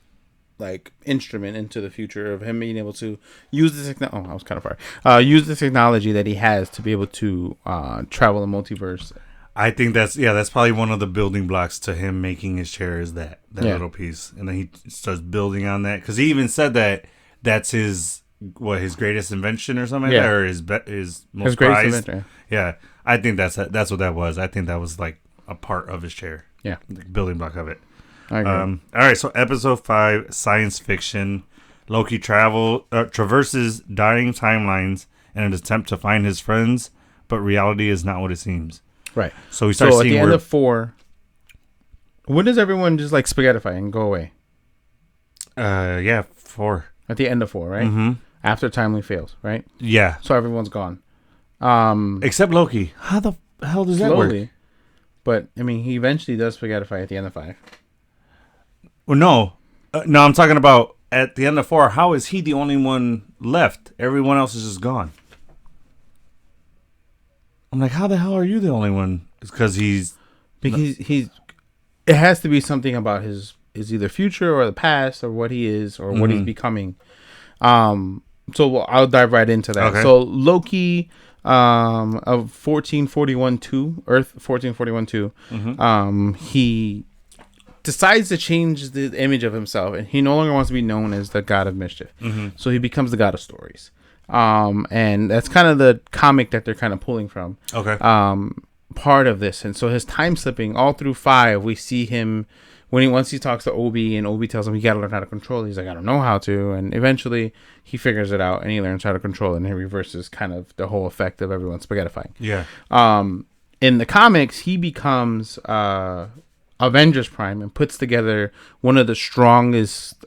like instrument into the future of him being able to use the technology. Oh, I was kind of far. Use the technology that he has to be able to travel the multiverse. I think that's probably one of the building blocks to him making his chair is that little piece, and then he starts building on that because he even said that's his greatest invention or something like that, or his most prized invention. Yeah, I think that's what that was. I think that was like a part of his chair. Yeah, the building block of it. I agree. All right, so episode 5, science fiction. Loki traverses dying timelines in an attempt to find his friends, but reality is not what it seems. Right. So we start seeing at the end of 4, when does everyone just like spaghettify and go away? 4. At the end of 4, right? Mm-hmm. After Timely fails, right? Yeah. So everyone's gone. Except Loki. How the hell does that work? But, I mean, he eventually does spaghettify at the end of 5. Well, no, I'm talking about at the end of 4. How is he the only one left? Everyone else is just gone. I'm like, how the hell are you the only one? It's because he's. It has to be something about his either future or the past or what he is or what he's becoming. So I'll dive right into that. Okay. So Loki, of 1441-2, Earth 1441-2, he decides to change the image of himself, and he no longer wants to be known as the god of mischief. So he becomes the god of stories. And that's kind of the comic that they're kind of pulling from. Okay. Part of this, and so his time slipping all through 5, we see him once he talks to Obi, and Obi tells him he got to learn how to control it. He's like, I don't know how to, and eventually he figures it out and he learns how to control it, and he reverses kind of the whole effect of everyone spaghettifying. Yeah. In the comics, he becomes Avengers Prime and puts together one of the strongest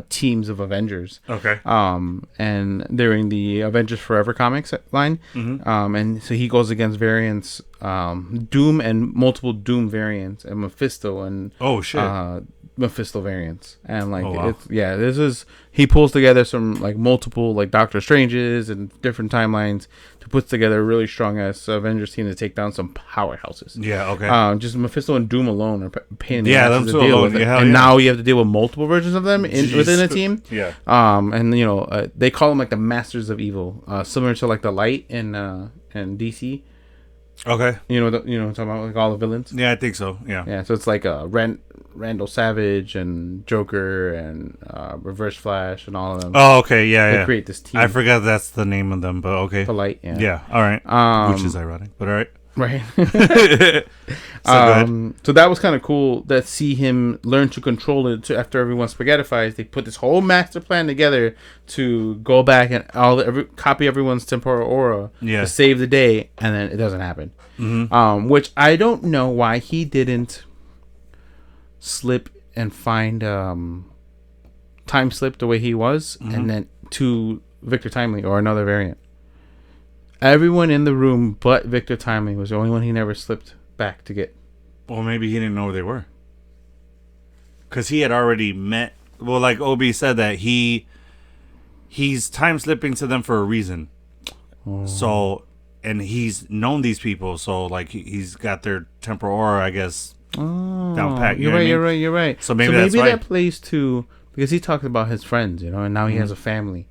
teams of Avengers. Okay. And during the Avengers Forever comics line, and so he goes against variants, Doom and multiple Doom variants, and Mephisto and Mephisto variants, and like he pulls together some like multiple like Doctor Stranges and different timelines to put together a really strong ass Avengers team to take down some powerhouses. Yeah, okay. Just Mephisto and Doom alone are pain. Them two alone. Now you have to deal with multiple versions of them within a team. Yeah. And they call them like the Masters of Evil, similar to like the Light in DC. Okay. You know what I'm talking about, like all the villains. Yeah, I think so. Yeah. Yeah. So it's like Randall Savage and Joker and Reverse Flash and all of them. Oh, okay. Yeah, they create this team. I forgot that's the name of them, but okay. The Light. Yeah. Yeah. All right. Which is ironic, but all right. Right. So that was kind of cool. That see him learn to control it. After everyone spaghettifies, they put this whole master plan together to go back and copy everyone's temporal aura to save the day, and then it doesn't happen. Which I don't know why he didn't slip and find time slip the way he was, and then to Victor Timely or another variant. Everyone in the room but Victor Timely was the only one he never slipped back to get. Well, maybe he didn't know where they were. Because he had already met... Well, like Obi said that he's time slipping to them for a reason. Oh. So, and he's known these people. So, like, he's got their temporal aura, I guess, down pat. You're right. So maybe that plays to... Because he talks about his friends, and now he has a family.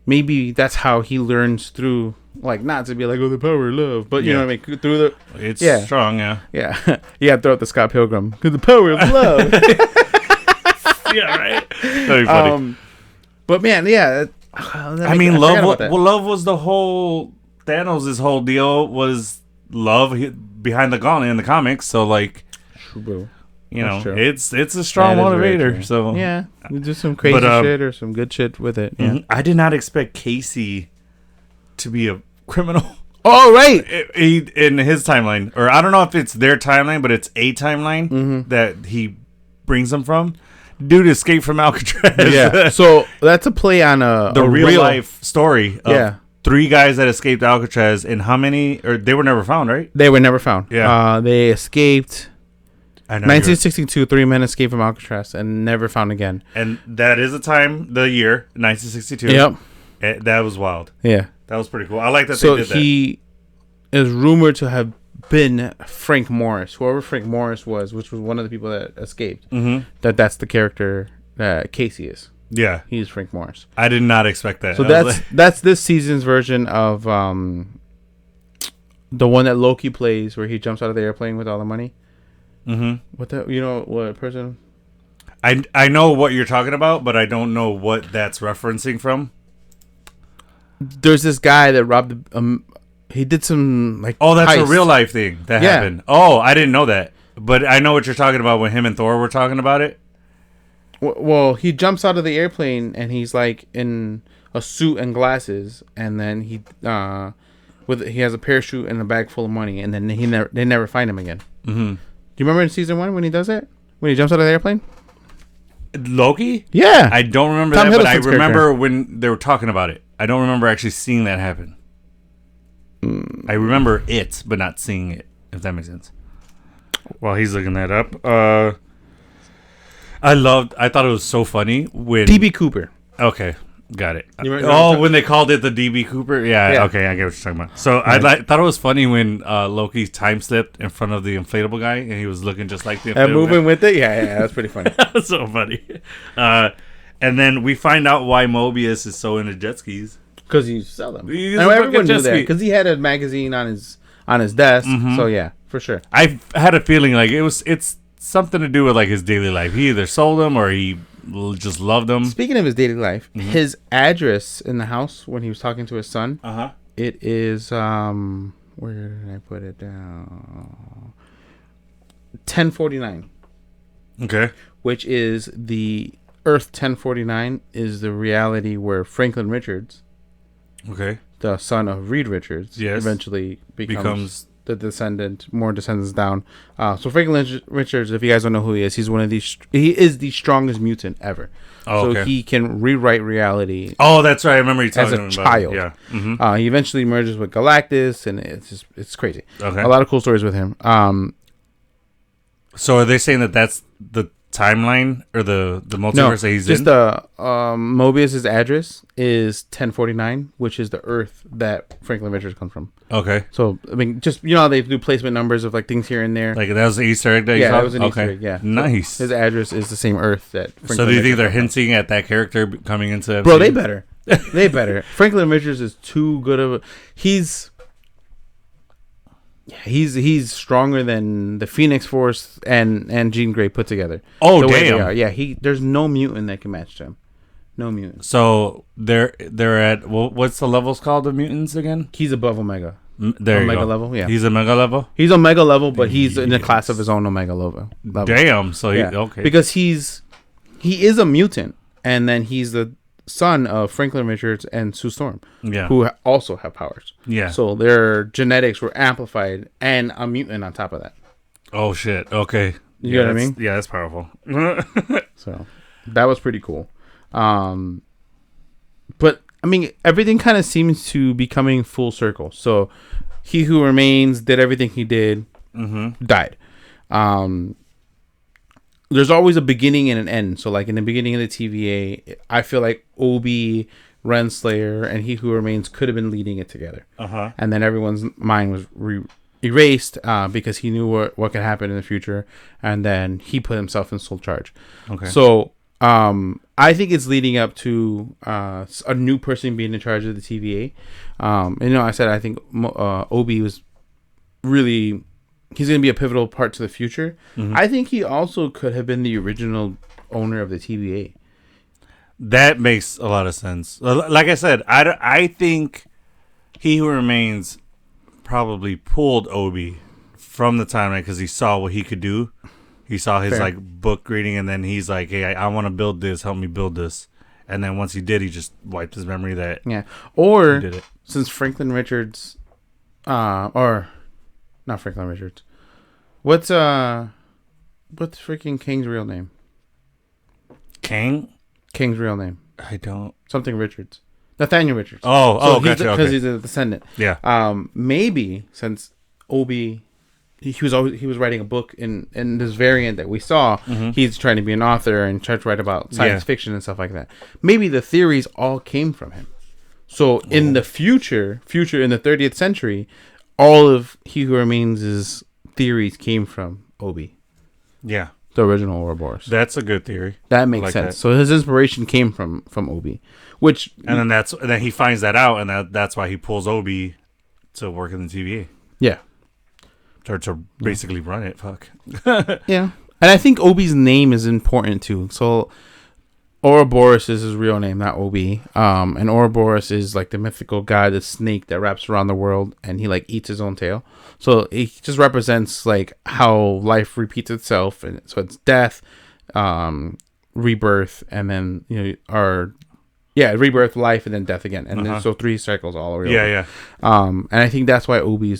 Maybe that's how he learns through... Like, not to be like, the power of love, but you know what I mean? Through the... It's strong, yeah. Yeah. You have to throw out the Scott Pilgrim. Because the power of love. Yeah, right? That'd be funny. But, man, yeah. Love was the whole... Thanos' whole deal was love behind the gauntlet in the comics, so, like... True. It's a strong motivator, so... Yeah. You do some crazy shit or some good shit with it. Yeah. I did not expect Casey to be a criminal. Oh, right. He in his timeline, or I don't know if it's their timeline, but it's a timeline that he brings them from. Dude escaped from Alcatraz. Yeah. So that's a play on the real life story of 3 guys that escaped Alcatraz, and how many, or they were never found, right? They were never found. Yeah. They escaped 1962, 3 men escaped from Alcatraz and never found again. And that is the year, 1962. Yep. That was wild. Yeah. That was pretty cool. I like that so they did that. So he is rumored to have been Frank Morris, whoever Frank Morris was, which was one of the people that escaped. Mm-hmm. That's the character that Casey is. Yeah. He's Frank Morris. I did not expect that. So that's this season's version of the one that Loki plays where he jumps out of the airplane with all the money. Mm-hmm. What person? I know what you're talking about, but I don't know what that's referencing from. There's this guy that robbed. He did some like. Oh, that's heist. a real life thing that happened. Oh, I didn't know that, but I know what you're talking about when him and Thor were talking about it. Well, he jumps out of the airplane and he's like in a suit and glasses, and then he has a parachute and a bag full of money, and then they never find him again. Mm-hmm. Do you remember in season 1 when he does it? When he jumps out of the airplane? Loki? Yeah. I don't remember Tom that, but I Hiddleston's remember character. when they were talking about it. I don't remember actually seeing that happen. I remember it, but not seeing it, if that makes sense. While he's looking that up, I thought it was so funny when... DB Cooper. Okay. Got it. Remember When they called it the DB Cooper? Yeah. Okay, I get what you're talking about. So I thought it was funny when Loki time slipped in front of the inflatable guy, and he was looking just like the inflatable moving guy. with it? Yeah, that's pretty funny. That was so funny. And then we find out why Mobius is so into jet skis. Because you sell them. He's And a everyone fucking knew jet that. ski. Because he had a magazine on his desk. Mm-hmm. So, yeah, for sure. I had a feeling like it's something to do with like his daily life. He either sold them or he just loved them. Speaking of his daily life, his address in the house when he was talking to his son, it is, where did I put it down? 1049. Okay. Which is the Earth 1049 is the reality where Franklin Richards, the son of Reed Richards, eventually becomes the descendant, more descendants down. So Franklin Richards, if you guys don't know who he is, he is the strongest mutant ever. Oh, so he can rewrite reality. Oh, that's right. I remember you talking as a child. It. Yeah. He eventually merges with Galactus, and it's crazy. Okay. A lot of cool stories with him. So are they saying that that's the timeline or the multiverse that he's just in? the Mobius's address is 1049, which is the Earth that Franklin Richards comes from. Okay. So I mean, just how they do placement numbers of like things here and there. Like that was the Easter egg that you saw? That was an Easter egg. Yeah, Nice. So his address is the same Earth that. Franklin so do you think Richards they're hinting at that character coming into MCU? Bro, they better. They better. Franklin Richards is too good of a. He's stronger than the Phoenix Force and Jean Grey put together. Oh, damn. Yeah, there's no mutant that can match him. No mutant. So they're at what's the levels called of mutants again? He's above Omega. There Omega you go. level, yeah. He's Omega level? He's Omega level, but he's in a class of his own Omega level. Damn. So okay. Because he is a mutant, and then he's the son of Franklin Richards and Sue Storm, who also have powers. Yeah. So their genetics were amplified, and a mutant on top of that. Oh shit. Okay. You know what I mean? Yeah, that's powerful. So that was pretty cool. But I mean, everything kind of seems to be coming full circle. So He Who Remains did everything he did, died. There's always a beginning and an end. So, like in the beginning of the TVA, I feel like Obi, Renslayer, and He Who Remains could have been leading it together. And then everyone's mind was erased because he knew what could happen in the future, and then he put himself in sole charge. Okay. So, I think it's leading up to a new person being in charge of the TVA. I said I think Obi was really. He's going to be a pivotal part to the future. I think he also could have been the original owner of the TVA. That makes a lot of sense. Like I said, I think He Who Remains probably pulled Obi from the timeline because he saw what he could do. He saw his book reading, and then he's like, "Hey, I want to build this. Help me build this." And then once he did, he just wiped his memory that or he did it. Since Franklin Richards Or not Franklin Richards. What's freaking King's real name? King? King's real name. I don't. Something Richards. Nathaniel Richards. Gotcha. Because he's a descendant. Yeah. Maybe since Obi, he was writing a book in this variant that we saw. Mm-hmm. He's trying to be an author and try to write about science fiction and stuff like that. Maybe the theories all came from him. So in the future in the 30th century, all of He Who Remains' theories came from Obi. Yeah. The original Ouroboros. That's a good theory. That makes sense. That. So his inspiration came from Obi, which and then he finds that out, and that's why he pulls Obi to work in the TVA. Yeah, or to basically run it. Fuck. Yeah, and I think Obi's name is important too. So Ouroboros is his real name, not Obi. And Ouroboros is like the mythical god, the snake that wraps around the world, and he like eats his own tail. So it just represents like how life repeats itself, and so it's death, rebirth, and then rebirth, life, and then death again, and then so 3 cycles all over. Yeah. And I think that's why Obi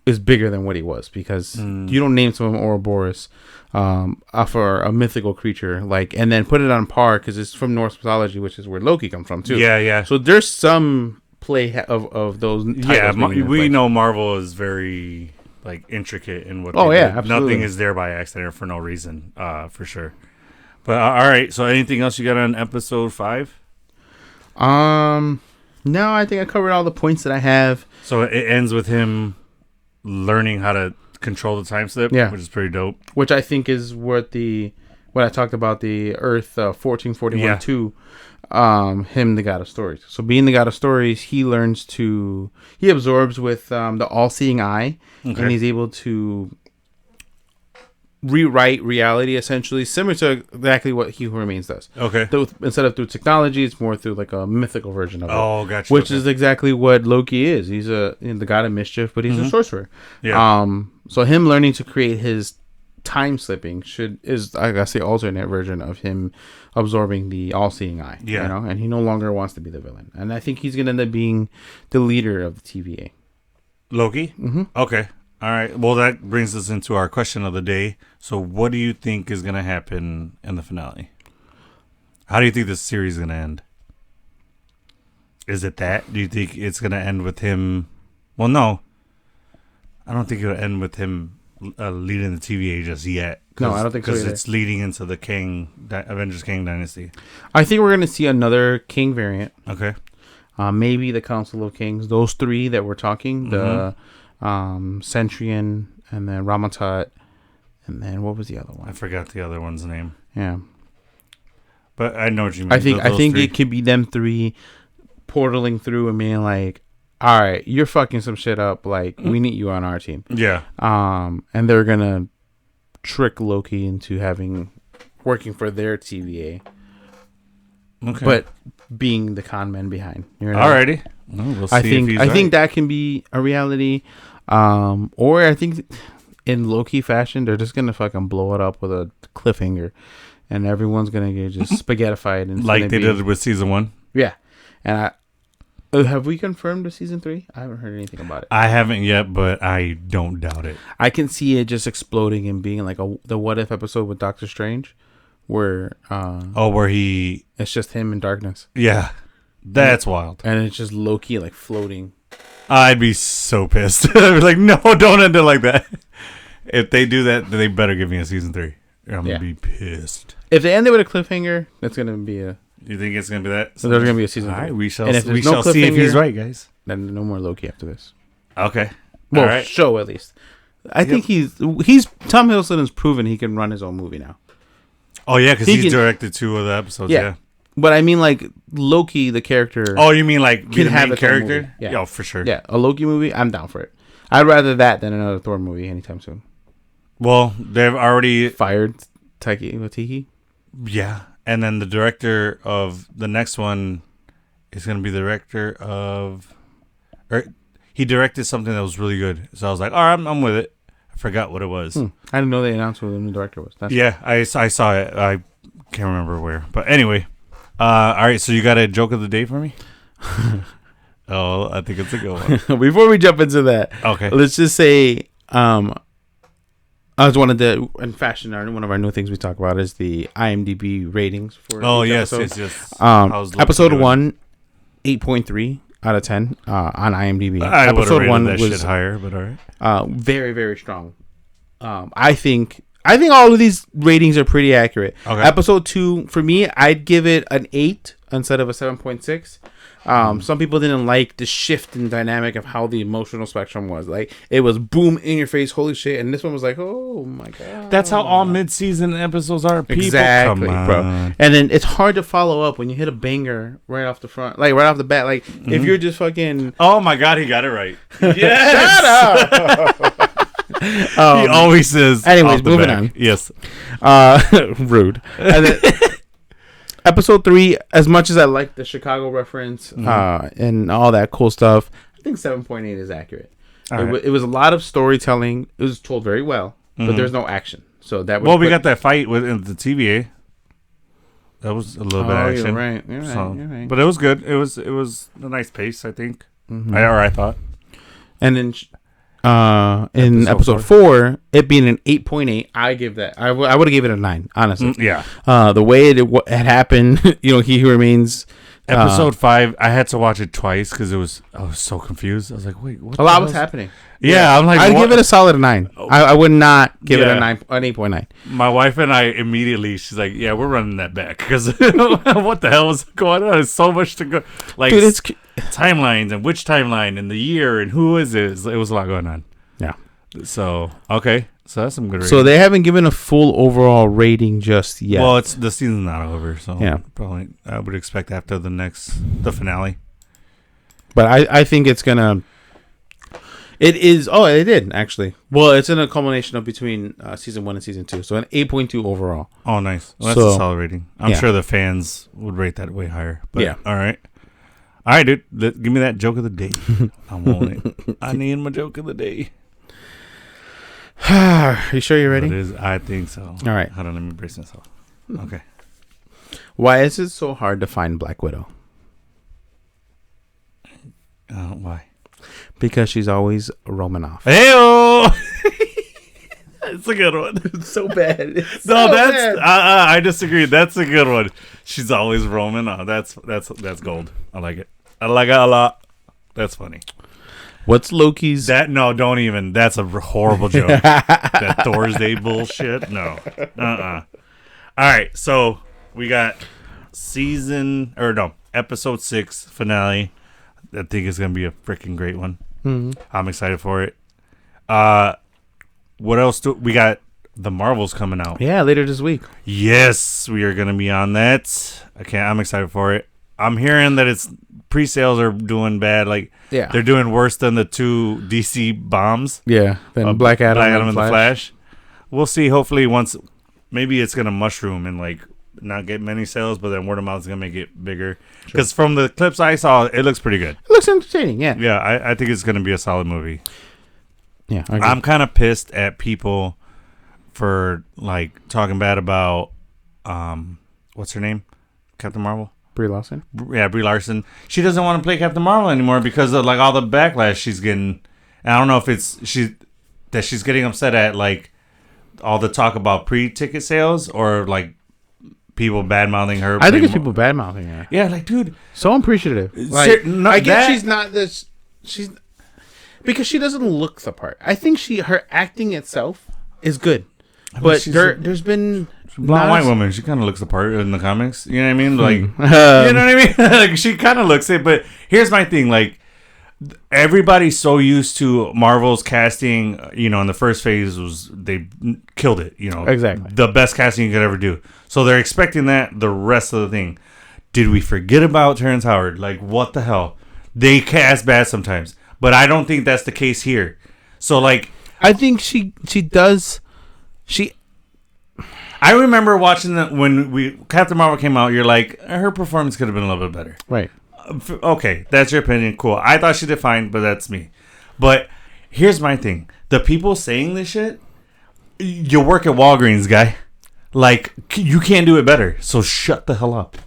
is bigger than what he was, because you don't name someone Ouroboros for a mythical creature and then put it on par because it's from Norse mythology, which is where Loki comes from too. Yeah. So there's some play of those. Yeah, we know Marvel is very like intricate in what. Oh they yeah, do. absolutely. Nothing is there by accident or for no reason, for sure. But all right. So anything else you got on episode 5? No, I think I covered all the points that I have. So it ends with him learning how to control the time slip, which is pretty dope. Which I think is what I talked about, the Earth 1441 2, him, the God of Stories. So being the God of Stories, he absorbs with the all-seeing eye, and he's able to rewrite reality, essentially, similar to exactly what He Who Remains does. Okay. Instead of through technology, it's more through like a mythical version of it. Oh, gotcha. Which is exactly what Loki is. He's the god of mischief, but he's a sorcerer. Yeah. So him learning to create his time slipping is I guess the alternate version of him absorbing the all-seeing eye. Yeah. And he no longer wants to be the villain. And I think he's gonna end up being the leader of the TVA. Loki? Mm-hmm. Okay. All right. Well, that brings us into our question of the day. So what do you think is going to happen in the finale? How do you think this series is going to end? Is it that? Do you think it's going to end with him? Well, no. I don't think it'll end with him leading the TVA just yet. No, I don't think so either. Because it's leading into the Avengers King Dynasty. I think we're going to see another King variant. Okay. Maybe the Council of Kings. Those 3 that we're talking. The Centurion, and then Ramatat, and then what was the other one? I forgot the other one's name. Yeah, but I know what you mean. I think it could be them 3 portaling through and being like, all right, you're fucking some shit up, like we need you on our team. Yeah. And they're gonna trick Loki into working for their TVA. Okay. But being the con man behind. Alrighty. Well, we'll see I think that can be a reality. Or I think in Loki fashion, they're just gonna fucking blow it up with a cliffhanger, and everyone's gonna get just spaghettified, and like they did with season 1. Yeah, and have we confirmed the season 3? I haven't heard anything about it. I haven't yet, but I don't doubt it. I can see it just exploding and being like the What If episode with Doctor Strange, where it's just him in darkness. Yeah, that's wild, and it's just Loki like floating. I'd be so pissed. I'd be like, no, don't end it like that. If they do that, then they better give me a season 3. I'm going to be pissed. If they end it with a cliffhanger, that's going to be a... You think it's going to be that? So there's going to be a season 3. All right, we shall see if he's right, guys. Then no more Loki after this. Okay. Well, right. Show at least. I think he's Tom Hiddleston has proven he can run his own movie now. Oh, yeah, because he's directed 2 of the episodes, yeah. But I mean, like, Loki, the character... Oh, you mean, like, be the main character? Yeah. Oh, for sure. Yeah, a Loki movie, I'm down for it. I'd rather that than another Thor movie anytime soon. Well, they've already... Fired Taika Waititi? Yeah. And then the director of the next one is going to be the director of... he directed something that was really good. So I was like, all right, I'm with it. I forgot what it was. I didn't know they announced who the new director was. I saw it. I can't remember where. But anyway... all right, so you got a joke of the day for me? Oh, I think it's a good one. Before we jump into that, Okay. let's just say, I was one of the in fashion. One of our new things we talk about is the IMDb ratings for. Oh each yes, episode. yes. Episode 1, 8.3 out of 10 on IMDb. I would have rated one that was shit higher, but all right. Very, very strong. I think all of these ratings are pretty accurate. Okay. Episode 2, for me, I'd give it an 8 instead of a 7.6. Some people didn't like the shift in dynamic of how the emotional spectrum was. Like, it was boom in your face, holy shit, and this one was like, oh my god. That's how all mid-season episodes are. People, exactly, come on. bro. And then it's hard to follow up when you hit a banger right off the front, like right off the bat. Like, if you're just fucking, oh my god, he got it right. Shut up. He always says. Anyways, moving on. Yes. Rude. And then, episode 3, as much as I like the Chicago reference and all that cool stuff, I think 7.8 is accurate. It was a lot of storytelling. It was told very well, but there's no action. So that we got that fight with the TVA. That was a little bit of action. You're right. But it was good. It was a nice pace, I think. I thought. And then in episode 4, it being an 8.8, I give that. I would have given it a 9, honestly. Yeah. The way it had happened, he remains. Episode 5, I had to watch it twice because I was so confused. I was like, wait, what? A lot was happening. Yeah, I'm like, I'd give it a solid 9. I would not give it an 8.9. My wife and I immediately, she's like, yeah, we're running that back because what the hell was going on? There's so much to go. Like, dude, it's timelines and which timeline and the year and who is it? It was a lot going on. Yeah. So, okay. So that's some good ratings. So they haven't given a full overall rating just yet. Well, the season's not over, so yeah, probably I would expect after the finale. But I think it's gonna. It is. Oh, it did actually. Well, it's in a culmination of between season 1 and season 2, so an 8.2 overall. Oh, nice. Well, that's a solid rating. I'm sure the fans would rate that way higher. But yeah. All right, dude. Give me that joke of the day. I want it. I need my joke of the day. Are you sure you're ready? I think so. All right. Hold on, let me brace myself. Okay. Why is it so hard to find Black Widow? Why? Because she's always Romanoff. Hey-o! That's a good one. It's so bad. It's bad. I disagree. That's a good one. She's always Romanoff. That's gold. I like it. I like it a lot. That's funny. What's Loki's? No, don't even. That's a horrible joke. That Thursday bullshit. No. All right. So we got episode 6 finale. I think it's gonna be a freaking great one. I'm excited for it. What else we got? The Marvels coming out. Yeah, later this week. Yes, we are gonna be on that. I'm excited for it. I'm hearing that it's pre-sales are doing bad. Like, they're doing worse than the 2 DC bombs. Yeah, than Black Adam and the Flash. We'll see. Hopefully, maybe it's gonna mushroom and like not get many sales, but then word of mouth is gonna make it bigger. Because from the clips I saw, it looks pretty good. It looks entertaining. Yeah. Yeah, I think it's gonna be a solid movie. Yeah, I'm kind of pissed at people for like talking bad about what's her name, Captain Marvel. Brie Larson. Yeah, Brie Larson. She doesn't want to play Captain Marvel anymore because of like all the backlash she's getting. And I don't know if it's she's getting upset at like all the talk about pre-ticket sales or like people bad-mouthing her. I think it's people bad-mouthing her. Yeah, like, dude, so appreciative. Like, I guess she's not this. She's because she doesn't look the part. I think her acting itself is good, but there's been. Blonde white woman. She kind of looks the part in the comics. You know what I mean? Like, you know what I mean? Like, she kind of looks it. But here's my thing. Like, everybody's so used to Marvel's casting. You know, in the first phase they killed it. You know, exactly the best casting you could ever do. So they're expecting that the rest of the thing. Did we forget about Terrence Howard? Like, what the hell? They cast bad sometimes, but I don't think that's the case here. So, like, I think she does. I remember watching that when Captain Marvel came out. You're like, her performance could have been a little bit better. Right. Okay, that's your opinion. Cool. I thought she did fine, but that's me. But here's my thing: the people saying this shit, you work at Walgreens, guy. Like, you can't do it better. So shut the hell up.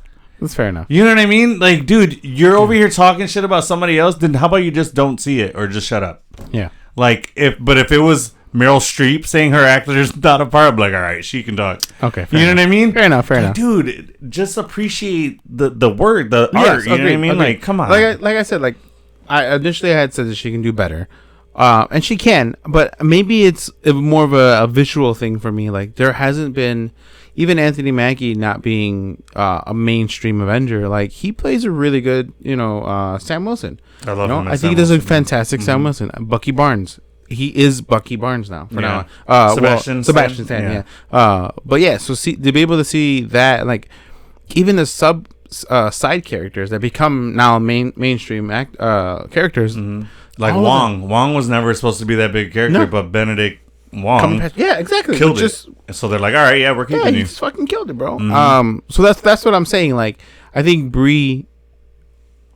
That's fair enough. You know what I mean? Like, dude, you're over here talking shit about somebody else. Then how about you just don't see it or just shut up? Yeah. Like, if it was Meryl Streep saying her actor's not a part, I'm like, all right, she can talk. Okay. You know what I mean? Fair enough. Dude, just appreciate the word, the art. You know what I mean? Agreed. Like, come on. Like I said, like I initially had said that she can do better, and she can, but maybe it's more of a visual thing for me. Like there hasn't been, even Anthony Mackie not being a mainstream Avenger. Like he plays a really good, Sam Wilson. I love him. I think he does a fantastic Sam Wilson. Bucky Barnes. He is Bucky Barnes now. Now, Sebastian Stan. Yeah. But yeah, so to be able to see that, like, even the side characters that become now mainstream characters, like Wong. Wong was never supposed to be that big character, but Benedict Wong, exactly, killed it. So they're like, all right, yeah, we're keeping you. He's fucking killed it, bro. So that's what I'm saying. Like, I think Brie,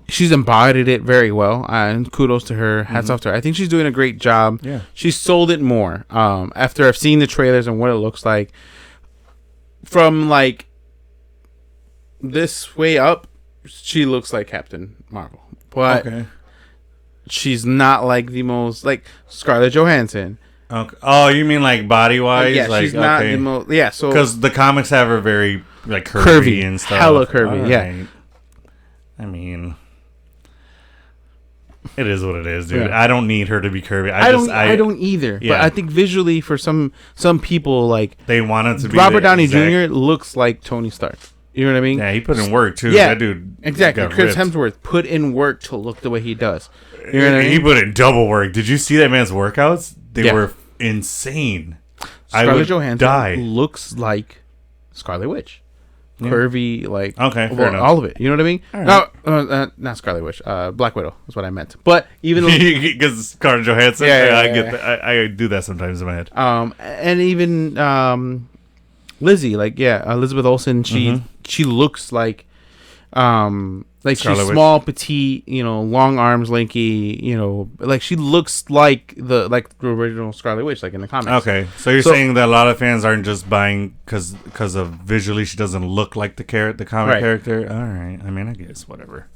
she's embodied it very well, and kudos to her. Hats off to her. I think she's doing a great job. Yeah, she sold it more. After I've seen the trailers and what it looks like, from like this way up, she looks like Captain Marvel, but she's not like the most like Scarlett Johansson. Okay. Oh, you mean like body wise? Yeah, like, she's not the most. Yeah, so because the comics have her very like curvy and stuff. Hella curvy. Yeah. I mean, it is what it is, dude. Yeah. I don't need her to be curvy. I don't either. Yeah. But I think visually, for some people, like they want it to be. Robert Downey Jr. looks like Tony Stark. You know what I mean? Yeah, he put in work too. Yeah, that dude. Exactly. Chris Hemsworth put in work to look the way he does. You know what I mean? He put in double work. Did you see that man's workouts? They were insane. Scarlett Johansson looks like Scarlet Witch. Curvy, like fair enough. All of it. You know what I mean? Right. No, not Scarlet Witch. Black Widow is what I meant. But even because Scarlett Johansson, I get that. I do that sometimes in my head. And even Lizzie, like Elizabeth Olsen, she looks like Scarlet she's small, petite, long arms, lanky, like she looks like the original Scarlet Witch, like in the comics. Okay, so you're saying that a lot of fans aren't just buying because of visually she doesn't look like the comic character. All right, I mean, I guess whatever.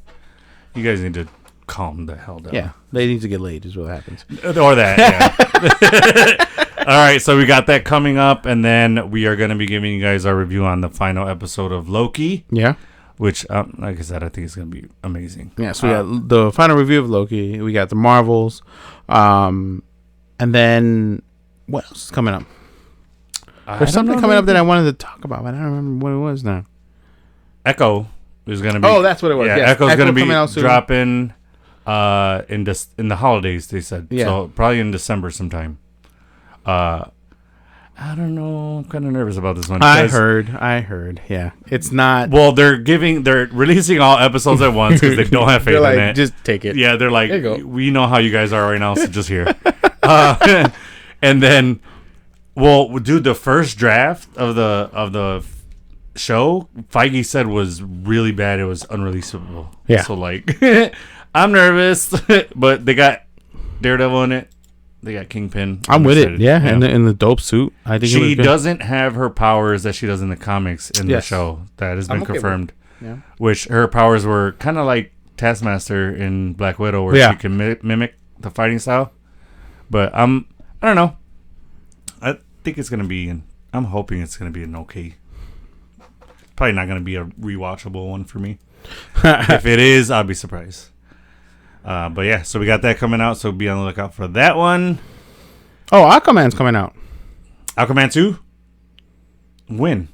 You guys need to calm the hell down. Yeah, they need to get laid is what happens. Or that, yeah. All right, so we got that coming up, and then we are going to be giving you guys our review on the final episode of Loki. Yeah. Which, like I said, I think it's going to be amazing. Yeah, so we got the final review of Loki. We got the Marvels. And then, what else is coming up? There's something coming up that I wanted to talk about, but I don't remember what it was now. Echo is going to be... Oh, that's what it was. Yeah, yes. Echo's going to be dropping in the holidays, they said. Yeah. So probably in December sometime. I don't know. I'm kind of nervous about this one. I heard. Yeah, it's not. Well, they're releasing all episoes at once because they don't have faith in it. Just take it. Yeah, they're like, we know how you guys are right now, so just here. And then, dude, the first draft of the show, Feige said was really bad. It was unreleasable. Yeah. So like, I'm nervous, but they got Daredevil in it. They got Kingpin. I'm with it. Yeah, and in the dope suit. I think she doesn't have her powers that she does in the comics in the show. That has been confirmed. Yeah. Which her powers were kind of like Taskmaster in Black Widow, where she can mimic the fighting style. But I don't know. I think it's gonna be. I'm hoping it's gonna be an okay. Probably not gonna be a rewatchable one for me. If it is, I'll be surprised. But yeah, so we got that coming out, so be on the lookout for that one. Oh, Aquaman's coming out. Aquaman 2? When?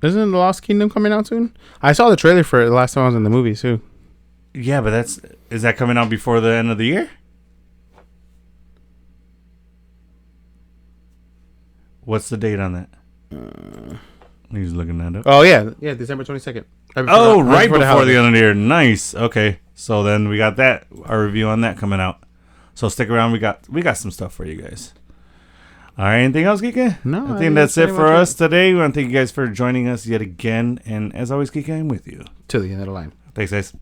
Isn't The Lost Kingdom coming out soon? I saw the trailer for it the last time I was in the movie, too. Yeah, but is that coming out before the end of the year? What's the date on that? He's looking that up. Oh, yeah, December 22nd. Right before the end of the year. Nice. Okay, so then we got that, our review on that coming out. So stick around. We got some stuff for you guys. All right, anything else, Kike? No, I think that's it for us today. We want to thank you guys for joining us yet again. And as always, Kike, I'm with you. Till the end of the line. Thanks, guys.